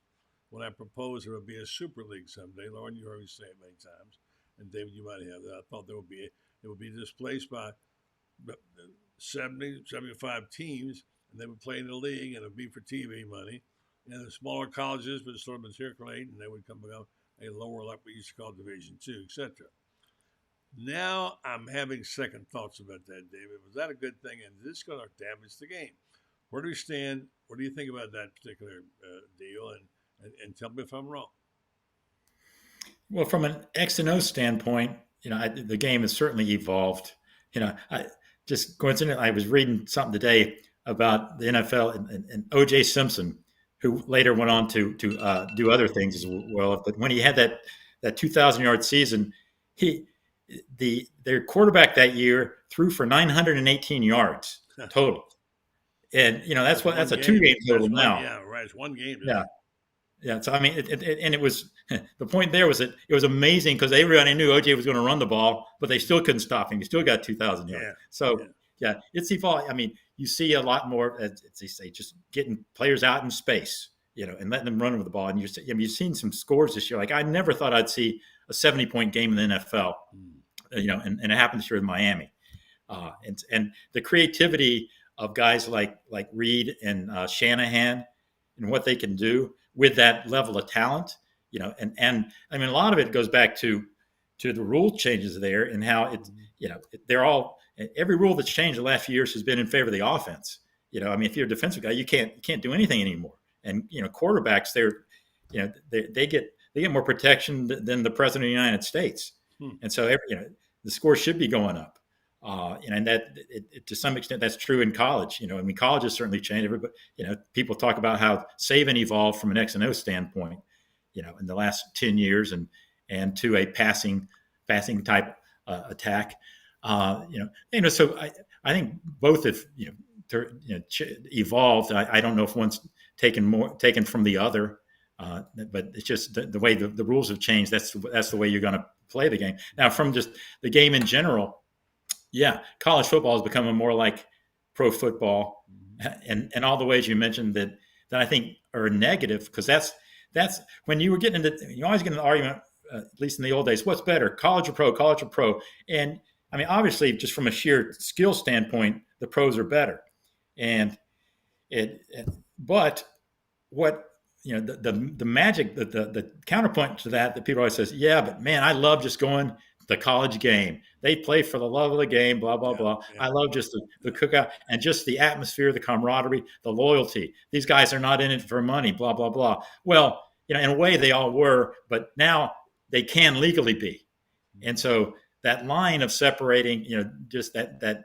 when I proposed there would be a super league someday. Loren, you heard me say it many times, and David, you might have that. I thought it would be displaced by 70, 75 teams, and they would play in the league, and it would be for TV money. And the smaller colleges would sort of matriculate, and they would become a lower, like we used to call Division II, etc. Now I'm having second thoughts about that, David. Was that a good thing? And is this going to damage the game? Where do we stand? What do you think about that particular deal? And tell me if I'm wrong. Well, from an X and O standpoint, the game has certainly evolved. Just coincidentally, I was reading something today about the NFL and O.J. Simpson, who later went on to do other things as well. But when he had that 2,000-yard season, their quarterback that year threw for 918 yards total. And that's a 2-game total now. Yeah, right. It's one game. Yeah. Yeah. So, I mean, it was the point there was that it was amazing because everybody knew OJ was going to run the ball, but they still couldn't stop him. He still got 2,000 yards. Yeah. So, yeah, it's evolved. I mean, you see a lot more, as they say, just getting players out in space, and letting them run with the ball. And you've seen some scores this year. Like, I never thought I'd see a 70-point game in the NFL, and it happened this year in Miami. And the creativity of guys like Reed and Shanahan and what they can do with that level of talent, and I mean, a lot of it goes back to the rule changes there and how they're all, every rule that's changed the last few years has been in favor of the offense. I mean, if you're a defensive guy, you can't do anything anymore. And, quarterbacks, they get more protection than the president of the United States. And so, the score should be going up. And that to some extent that's true in college. I mean, college has certainly changed. Everybody, people talk about how Saban evolved from an X and O standpoint, in the last 10 years and to a passing type attack. So I think both have evolved. I don't know if one's taken from the other, but it's just the way the rules have changed. That's the way you're going to play the game. Now, from just the game in general. Yeah, college football is becoming more like pro football, and all the ways you mentioned that I think are negative, because that's when you always get into the argument, at least in the old days, what's better, college or pro? And I mean, obviously, just from a sheer skill standpoint, the pros are better, but what the magic, the counterpoint to that people always says, yeah, but man, I love just going the college game. They play for the love of the game, blah, blah, blah. I love just the cookout and just the atmosphere, the camaraderie, the loyalty. These guys are not in it for money, blah, blah, blah. Well, in a way they all were, but now they can legally be. And so that line of separating, just that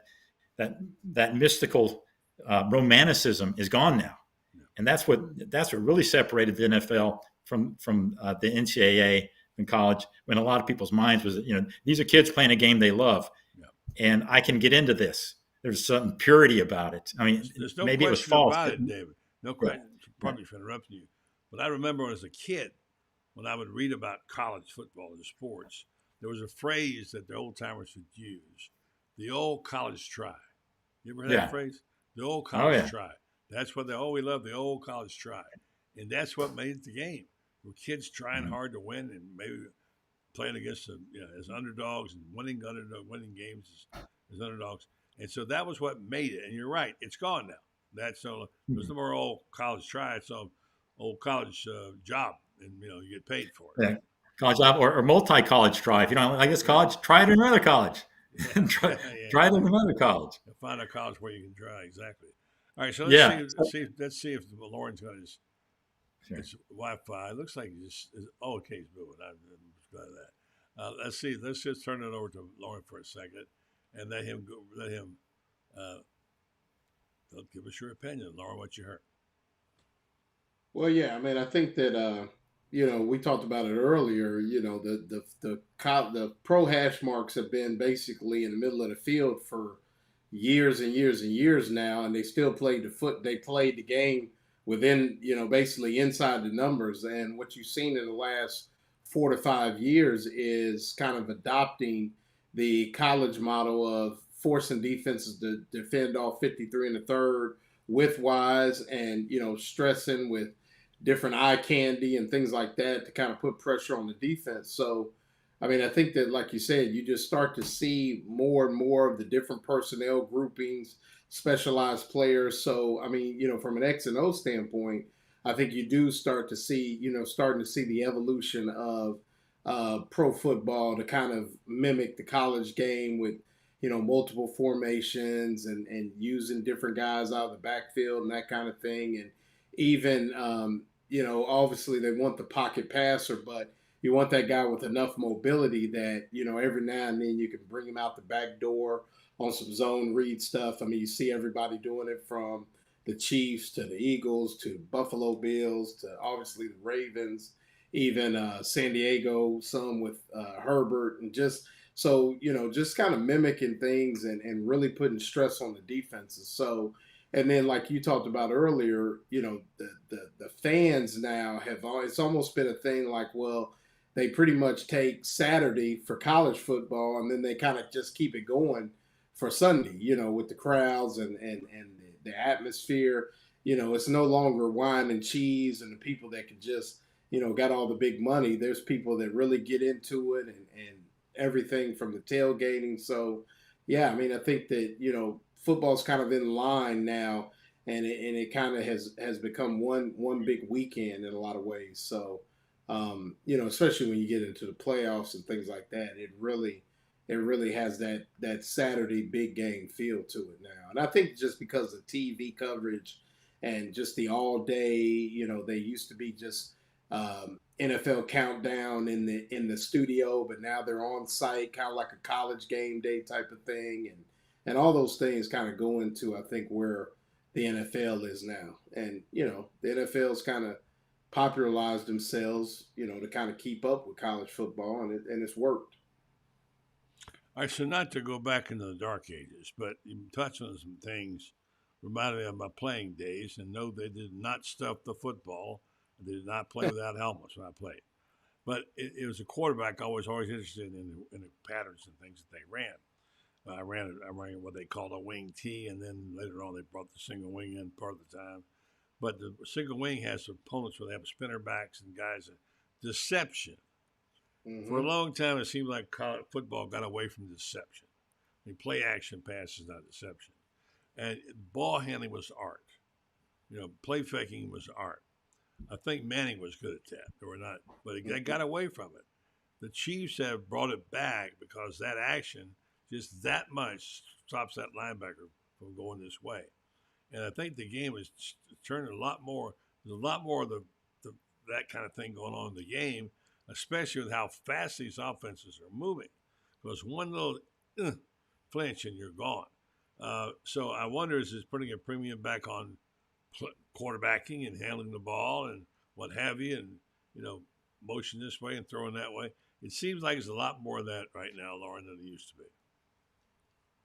mystical romanticism is gone now. And that's what really separated the NFL from the NCAA in college, when a lot of people's minds was, these are kids playing a game they love, and I can get into this. There's some purity about it. I mean, there's no maybe it was question false, about it, David. No question. Probably for interrupting you, but I remember as a kid when I would read about college football and sports, there was a phrase that the old timers would use: the old college try. You ever heard that phrase? The old college try. That's what we love, the old college try, and that's what made the game. Were kids trying hard to win and maybe playing against them, as underdogs and winning games as underdogs. And so that was what made it. And you're right, it's gone now. There's no more old college try. It's an old college job, and you get paid for it. Yeah. College job or multi-college try. If you don't like this college, try it in another college. try, Yeah, try them in another college. find a college where you can try. Exactly. All right, so Yeah. let's see if Loren's got Sure. his Wi-Fi. It looks like okay, he's moving. I'm glad of that. Let's see. Let's just turn it over to Loren for a second, and let him go. Let him give us your opinion, Loren. What you heard? Well, yeah, I mean, I think that we talked about it earlier. The pro hash marks have been basically in the middle of the field for years and years and years now, and they still played They played the game within, basically inside the numbers. And what you've seen in the last 4 to 5 years is kind of adopting the college model of forcing defenses to defend off 53 and a third widthwise, and stressing with different eye candy and things like that to kind of put pressure on the defense. So, I mean, I think that, like you said, you just start to see more and more of the different personnel groupings, specialized players. So, I mean, from an X and O standpoint, I think you do start to see, starting to see the evolution of pro football to kind of mimic the college game with, multiple formations and using different guys out of the backfield and that kind of thing. And even, obviously they want the pocket passer, but you want that guy with enough mobility that, every now and then you can bring him out the back door on some zone read stuff. I mean, you see everybody doing it, from the Chiefs to the Eagles to Buffalo Bills to obviously the Ravens, even San Diego, some with Herbert, and just so, just kind of mimicking things and really putting stress on the defenses. So, and then, like you talked about earlier, the fans now it's almost been a thing like, well, they pretty much take Saturday for college football, and then they kind of just keep it going for Sunday, with the crowds and the atmosphere. It's no longer wine and cheese and the people that can just, got all the big money. There's people that really get into it and everything from the tailgating. So, yeah, I mean, I think that, football's kind of in line now, and it kind of has become one big weekend in a lot of ways. So, especially when you get into the playoffs and things like that, it really has that Saturday big game feel to it now. And I think just because of TV coverage and just the all day, they used to be just NFL countdown in the studio, but now they're on site, kind of like a college game day type of thing, and all those things kind of go into, I think, where the NFL is now. And the NFL's kind of popularized themselves, to kind of keep up with college football, and it's worked. All right, so not to go back into the dark ages, but you touched on some things reminded me of my playing days, and no, they did not stuff the football. They did not play without helmets when I played. But it was a quarterback I was always interested in the patterns and things that they ran. I ran what they called a wing T, and then later on they brought the single wing in part of the time. But the single wing has opponents where they have spinner backs and guys. Deception. Mm-hmm. For a long time, it seemed like college football got away from deception. I mean, play action passes, not deception. And ball handling was art. Play faking was art. I think Manning was good at that. They were not, but they got away from it. The Chiefs have brought it back because that action just that much stops that linebacker from going this way. And I think the game is turning a lot more. There's a lot more of that kind of thing going on in the game, especially with how fast these offenses are moving. Because one little flinch and you're gone. So I wonder, is this putting a premium back on quarterbacking and handling the ball and what have you, and motion this way and throwing that way? It seems like there's a lot more of that right now, Loren, than it used to be.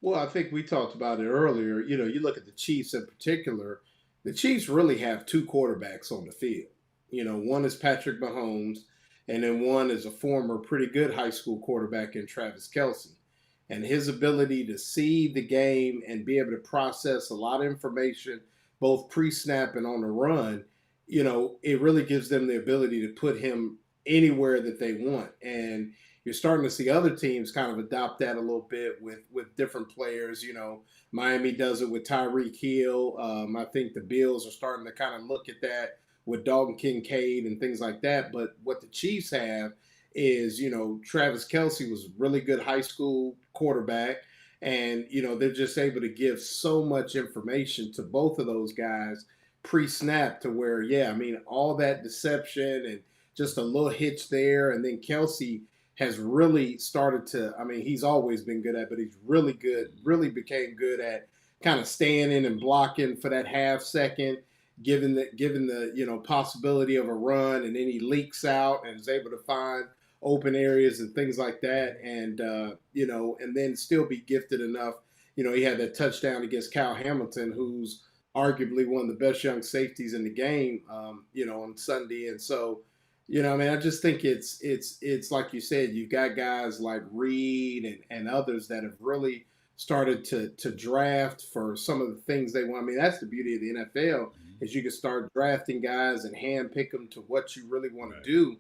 Well, I think we talked about it earlier. You look at the Chiefs in particular. The Chiefs really have two quarterbacks on the field. One is Patrick Mahomes, and then one is a former pretty good high school quarterback in Travis Kelce. And his ability to see the game and be able to process a lot of information, both pre-snap and on the run, it really gives them the ability to put him anywhere that they want. And you're starting to see other teams kind of adopt that a little bit with different players. Miami does it with Tyreek Hill. I think the Bills are starting to kind of look at that with Dalton Kincaid and things like that. But what the Chiefs have is, Travis Kelce was a really good high school quarterback. And, they're just able to give so much information to both of those guys pre-snap to where, yeah, I mean, all that deception and just a little hitch there. And then Kelce has really started to, I mean, he's always been good at, but he's really good, really became good at kind of staying in and blocking for that half second, given the possibility of a run, and then he leaks out and is able to find open areas and things like that, and and then still be gifted enough. He had that touchdown against Kyle Hamilton, who's arguably one of the best young safeties in the game, on Sunday. And so, I just think it's like you said, you've got guys like Reed and others that have really started to draft for some of the things they want. I mean, that's the beauty of the NFL, is you can start drafting guys and hand pick them to what you really want to do.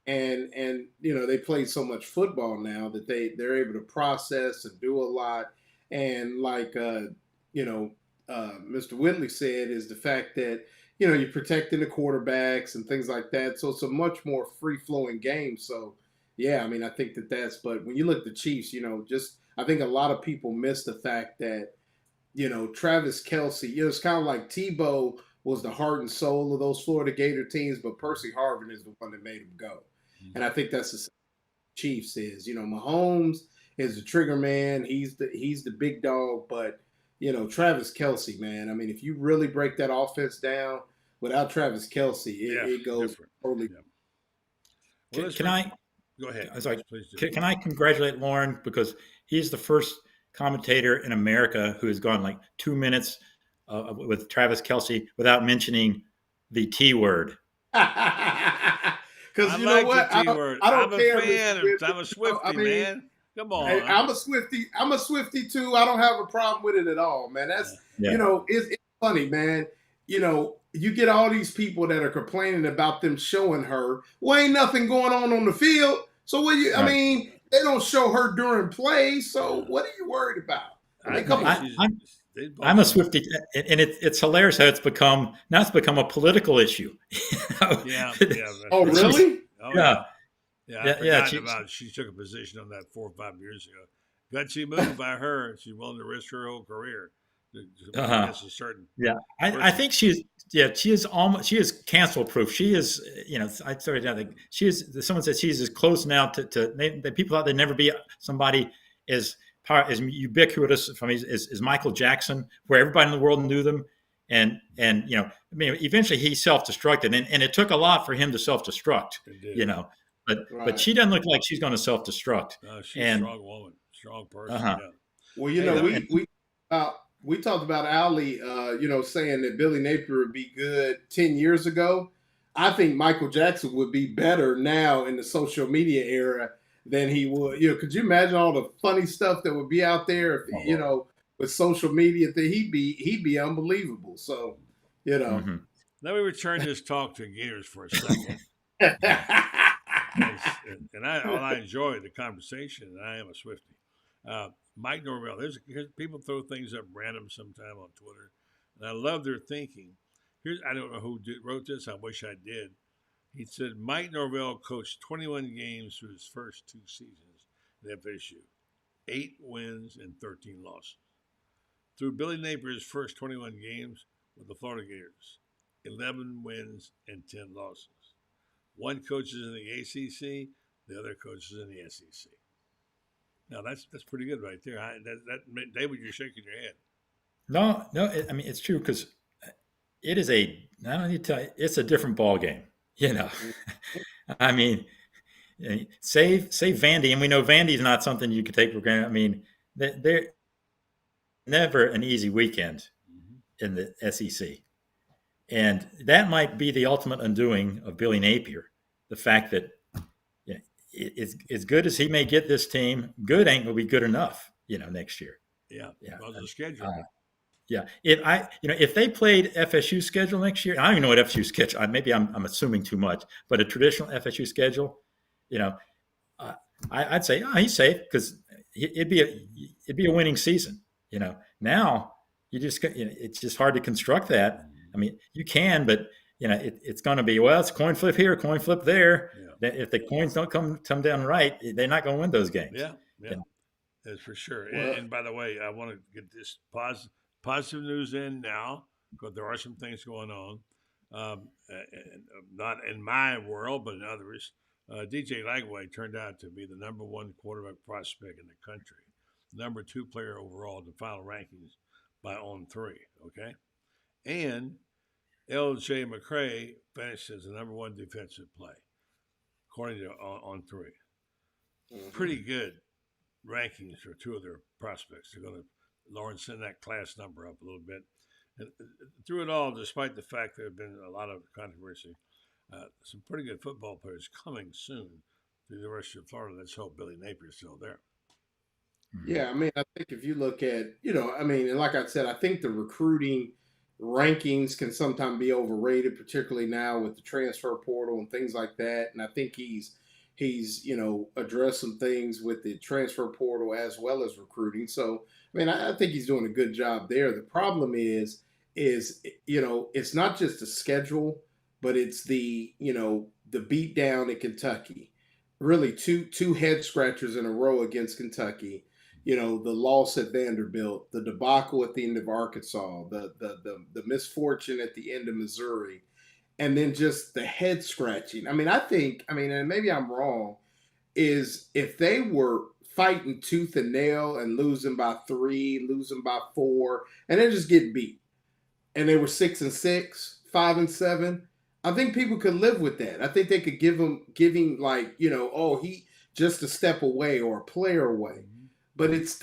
And they play so much football now that they're able to process and do a lot. And like Mr. Whitley said, is the fact that you're protecting the quarterbacks and things like that. So it's a much more free flowing game. So yeah, I mean, I think that's. But when you look at the Chiefs, I think a lot of people miss the fact that Travis Kelce, it's kind of like Tebow was the heart and soul of those Florida Gator teams, but Percy Harvin is the one that made him go. And I think that's the Chiefs is. Mahomes is the trigger man. He's the big dog. But, Travis Kelce, man, I mean, if you really break that offense down, without Travis Kelce, it goes different. totally. Yeah. Well, Can I go ahead? I'm sorry. Please do. Can I congratulate Loren, because he's the first commentator in America who has gone like 2 minutes with Travis Kelce without mentioning the T word. Because I you like know what? the T-word. I don't I'm care. a fan. If I'm a Swiftie, I mean, man. Come on. Hey, I'm a Swiftie. I'm a Swiftie too. I don't have a problem with it at all, man. That's it's funny, man. You get all these people that are complaining about them showing her. Well, ain't nothing going on the field. So what I mean, they don't show her during play. So what are you worried about? I mean, come on. I'm a Swiftie, and it's hilarious how it's become a political issue. Yeah. Oh, really? Oh, yeah. I forgot about it. She took a position on that 4 or 5 years ago. Gutsy move by her. She's willing to risk her whole career. A certain. Yeah, I think she is cancel proof. She is, I started down. She is. Someone said she's as close now to the people thought there'd never be somebody as ubiquitous from as Michael Jackson, where everybody in the world knew them, and eventually he self-destructed, and it took a lot for him to self-destruct, but she doesn't look like she's going to self-destruct. She's a strong woman, strong person. Yeah. Well, we talked about Ali, saying that Billy Napier would be good 10 years ago. I think Michael Jackson would be better now in the social media era than he would. Could you imagine all the funny stuff that would be out there if, with social media, that he'd be unbelievable. So, Let me return this talk to Gators for a second. and I enjoy the conversation, and I am a Swiftie. Mike Norvell, here's people throw things up random sometime on Twitter, and I love their thinking. I don't know who wrote this. I wish I did. He said Mike Norvell coached 21 games through his first 2 seasons at FSU, 8 wins and 13 losses. Through Billy Napier's first 21 games with the Florida Gators, 11 wins and 10 losses. One coach is in the ACC, the other coach is in the SEC. Now that's pretty good right there. David, you're shaking your head. No, I mean it's true, because it is it's a different ball game. I mean, save Vandy, and we know Vandy's not something you could take for granted. I mean, they're never an easy weekend in the SEC, and that might be the ultimate undoing of Billy Napier. The fact that as good as he may get this team, good ain't gonna be good enough, next year. Yeah. Because of the schedule. If they played FSU schedule next year, I don't even know what FSU schedule. Maybe I'm assuming too much, but a traditional FSU schedule, I'd say he's safe, because it'd be a winning season. Now you just it's just hard to construct that. I mean, you can, but it's going to be, well, it's coin flip here, coin flip there. Yeah. If the coins don't come down right, they're not going to win those games. Yeah, that's for sure. Well- And by the way, I want to get this positive news in now, because there are some things going on. Not in my world, but in others. DJ Lagway turned out to be the number one quarterback prospect in the country, number 2 player overall in the final rankings by On3. Okay, and L.J. McCray finished as the number 1 defensive play, according to On3. Pretty good rankings for 2 of their prospects. They're going to, Loren, send that class number up a little bit. And through it all, despite the fact there have been a lot of controversy, some pretty good football players coming soon to the University of Florida. Let's hope Billy Napier's still there. Yeah, I mean, I think if you look at, and like I said, I think the recruiting rankings can sometimes be overrated, particularly now with the transfer portal and things like that. And I think he's addressed some things with the transfer portal as well as recruiting. So, I mean, I think he's doing a good job there. The problem is it's not just the schedule, but it's the beat down in Kentucky. Really, two head scratchers in a row against Kentucky. The loss at Vanderbilt, the debacle at the end of Arkansas, the misfortune at the end of Missouri, and then just the head scratching. I mean, and maybe I'm wrong, is if they were fighting tooth and nail and losing by 3, losing by 4, and then just getting beat, and they were 6-6, 5-7, I think people could live with that. I think they could giving like, he just a step away or a player away. But it's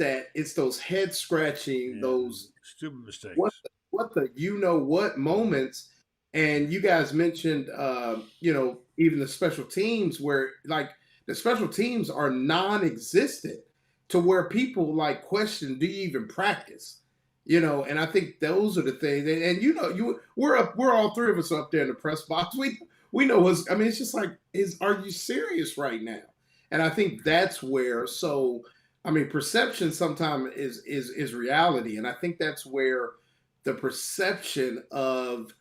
those head scratching, those stupid mistakes. What the moments. And you guys mentioned, even the special teams, where like the special teams are non-existent, to where people like question, do you even practice? And I think those are the things. And we're all 3 of us up there in the press box. We know it's just like, are you serious right now? And I think that's where. So, I mean, perception sometimes is reality, and I think that's where the perception of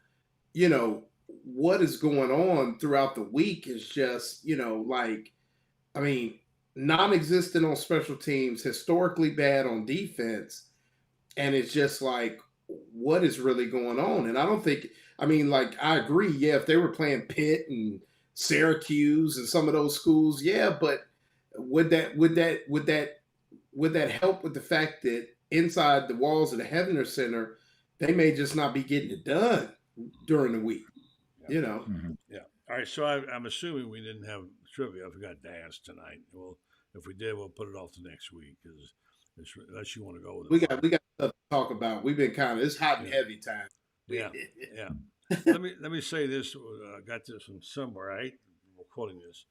what is going on throughout the week is just, non-existent on special teams, historically bad on defense. And it's just like, what is really going on? And I don't think, I agree. Yeah, if they were playing Pitt and Syracuse and some of those schools, yeah, but would that help with the fact that inside the walls of the Hefner Center, they may just not be getting it done during the week, Mm-hmm. Yeah. All right. So I'm assuming we didn't have trivia. I forgot to ask tonight. Well, if we did, we'll put it off to next week, because unless you want to go with it. We got stuff to talk about. We've been it's hot and heavy time. Yeah. Yeah. let me say this. I got this from somewhere. We're quoting this.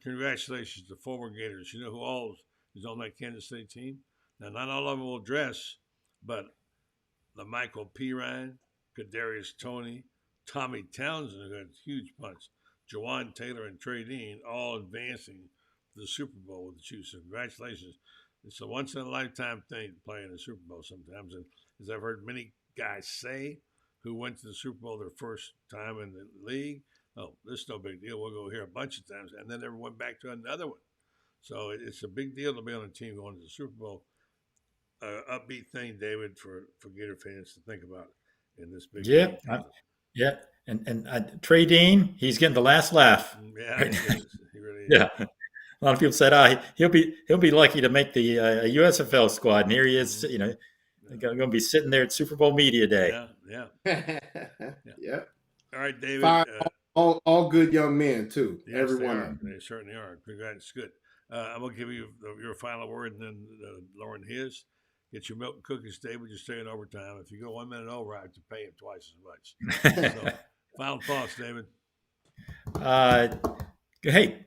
Congratulations to former Gators. You know who all is on that Kansas City team? Now, not all of them will dress, but LaMichael Pirine, Kadarius Toney, Tommy Townsend, who had a huge punch, Jawan Taylor and Trey Dean, all advancing to the Super Bowl with the Chiefs. So congratulations. It's a once-in-a-lifetime thing to play in the Super Bowl sometimes. And as I've heard many guys say who went to the Super Bowl their first time in the league, oh, this is no big deal. We'll go here a bunch of times. And then never went back to another one. So it's a big deal to be on a team going to the Super Bowl. Upbeat thing, David, for Gator fans to think about in this big game. Yeah. And Trey Dean, he's getting the last laugh. Yeah, he really is. Yeah. A lot of people said, he'll be lucky to make the USFL squad, and here he is, going to be sitting there at Super Bowl Media Day. Yeah. All right, David. All good young men too. Yes, every one of them. They certainly are. Congrats, good. I'm gonna give you your final word, and then Loren his. Get your milk and cookies, David. You're staying overtime. If you go 1 minute over, I have to pay him twice as much. So, final thoughts, David. Hey,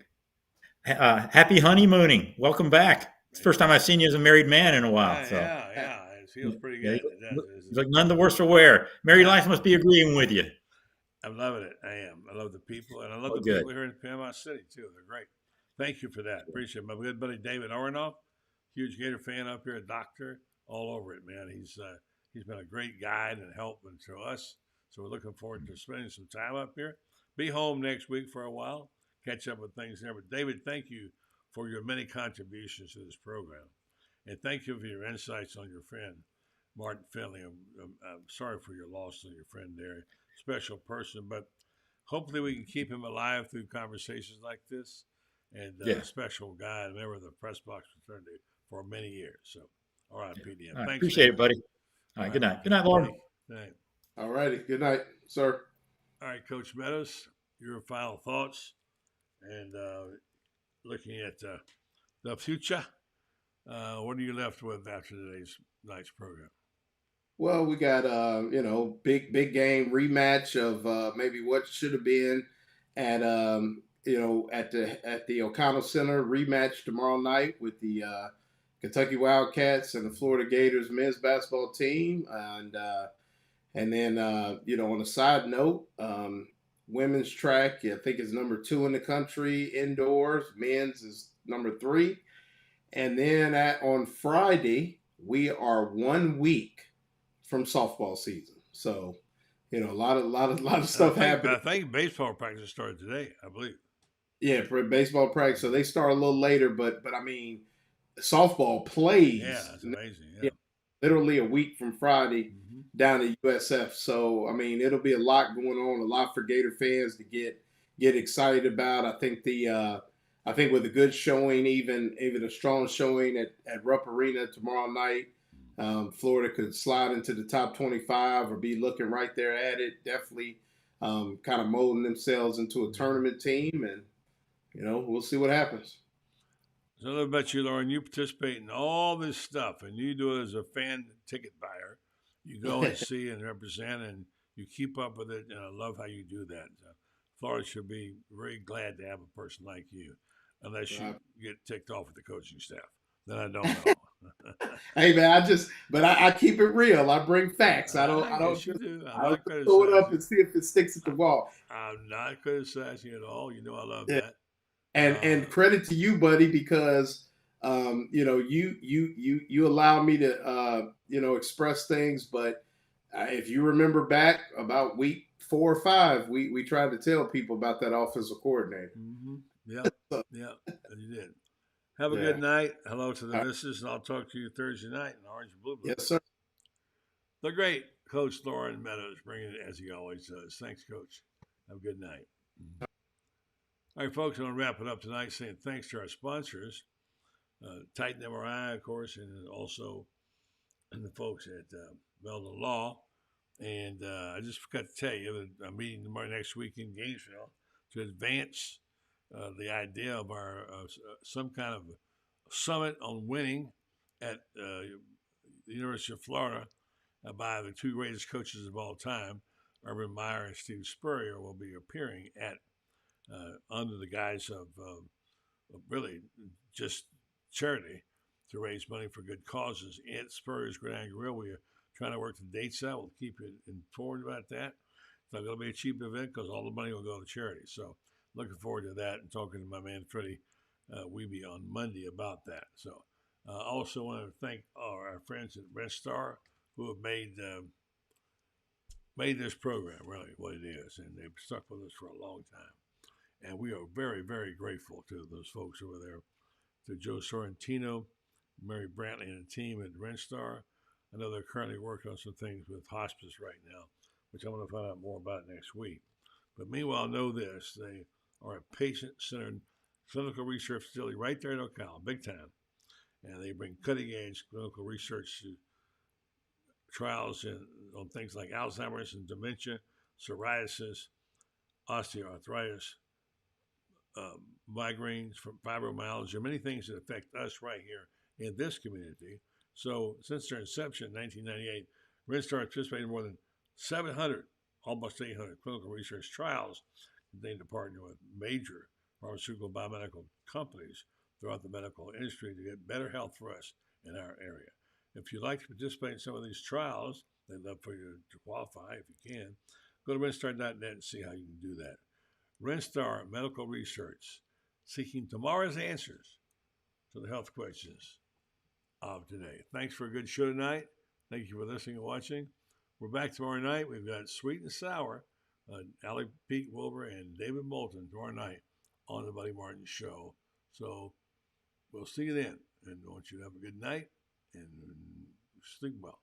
happy honeymooning. Welcome back. It's the first time I've seen you as a married man in a while. Yeah. It feels pretty good. It's like none the worse for wear. Married life must be agreeing with you. I'm loving it. I am. I love the people, and I love the people here in Panama City too. They're great. Thank you for that. Appreciate it. My good buddy David Orenoff, huge Gator fan up here, a doctor, all over it, man. He's been a great guide and help to us So we're looking forward to spending some time up here. Be home next week for a while, catch up with things there. But David, thank you for your many contributions to this program. And thank you for your insights on your friend, Martin Finley. I'm sorry for your loss on your friend there. Special person, but hopefully we can keep him alive through conversations like this. And a special guy, a member of the Press Box fraternity for many years. So, all right, PDM. All right, Thanks. appreciate it, buddy. All right, good night. Good night, Loren. Good night. All righty. Good night, sir. All right, Coach Meadows, your final thoughts and looking at the future. What are you left with after today's night's program? Well, we got big game rematch of maybe what should have been at at the O'Connell Center, rematch tomorrow night with the Kentucky Wildcats and the Florida Gators men's basketball team, and then on a side note, women's track I think is number 2 in the country indoors. Men's is number 3, and then on Friday we are 1 week from softball season. So, a lot of stuff happened. I think baseball practice started today, I believe. Yeah, for baseball practice. So they start a little later, but I mean, softball plays. Yeah, that's amazing. Yeah. Literally a week from Friday down at USF. So, I mean, it'll be a lot going on, a lot for Gator fans to get excited about. I think with a good showing, even a strong showing at Rupp Arena tomorrow night, Florida could slide into the top 25 or be looking right there at it. Definitely kind of molding themselves into a tournament team, and we'll see what happens. So I love about you, Loren. You participate in all this stuff, and you do it as a fan ticket buyer. You go and see and represent, and you keep up with it, and I love how you do that. Florida should be very glad to have a person like you, unless you get ticked off with the coaching staff. Then I don't know. Hey man, I keep it real. I bring facts. I don't throw it up and see if it sticks at the wall. I'm not criticizing you at all. You know I love that. And credit to you, buddy, because you allow me to express things. But if you remember back about week 4 or 5, we tried to tell people about that offensive coordinator. Mm-hmm. Yeah, you did. Have a good night. Hello to the missus, and I'll talk to you Thursday night in Orange and Blue. Yes, sir. The great Coach Loren Meadows, bringing it as he always does. Thanks, Coach. Have a good night. All right, folks, I'm going to wrap it up tonight saying thanks to our sponsors, Titan MRI, of course, and also the folks at Belden Law. And I just forgot to tell you that I'm meeting tomorrow next week in Gainesville to advance the idea of our some kind of summit on winning at the University of Florida by the 2 greatest coaches of all time, Urban Meyer and Steve Spurrier, will be appearing at under the guise of really just charity to raise money for good causes at Spurrier's Grand Grill. We are trying to work the dates out. We'll keep you informed about that. It's not going to be a cheap event because all the money will go to charity. So looking forward to that and talking to my man Freddie Weeby on Monday about that. So I also want to thank our friends at Red Star who have made this program really what it is, and they've stuck with us for a long time. And we are very, very grateful to those folks over there, to Joe Sorrentino, Mary Brantley, and the team at Red Star. I know they're currently working on some things with hospice right now, which I'm going to find out more about next week. But meanwhile, know this, they are a patient-centered clinical research facility right there in Ocala, big time. And they bring cutting-edge clinical research to trials on things like Alzheimer's and dementia, psoriasis, osteoarthritis, migraines, fibromyalgia, many things that affect us right here in this community. So since their inception in 1998, Red Star participated in more than 700, almost 800 clinical research trials. They partner with major pharmaceutical biomedical companies throughout the medical industry to get better health for us in our area. If you'd like to participate in some of these trials, they'd love for you to qualify if you can. Go to RedStar.net and see how you can do that. Red Star Medical Research, seeking tomorrow's answers to the health questions of today. Thanks for a good show tonight. Thank you for listening and watching. We're back tomorrow night. We've got Sweet and Sour, Alec Pete Wilbur and David Moulton tomorrow night on the Buddy Martin Show. So we'll see you then. And I want you to have a good night and sleep well.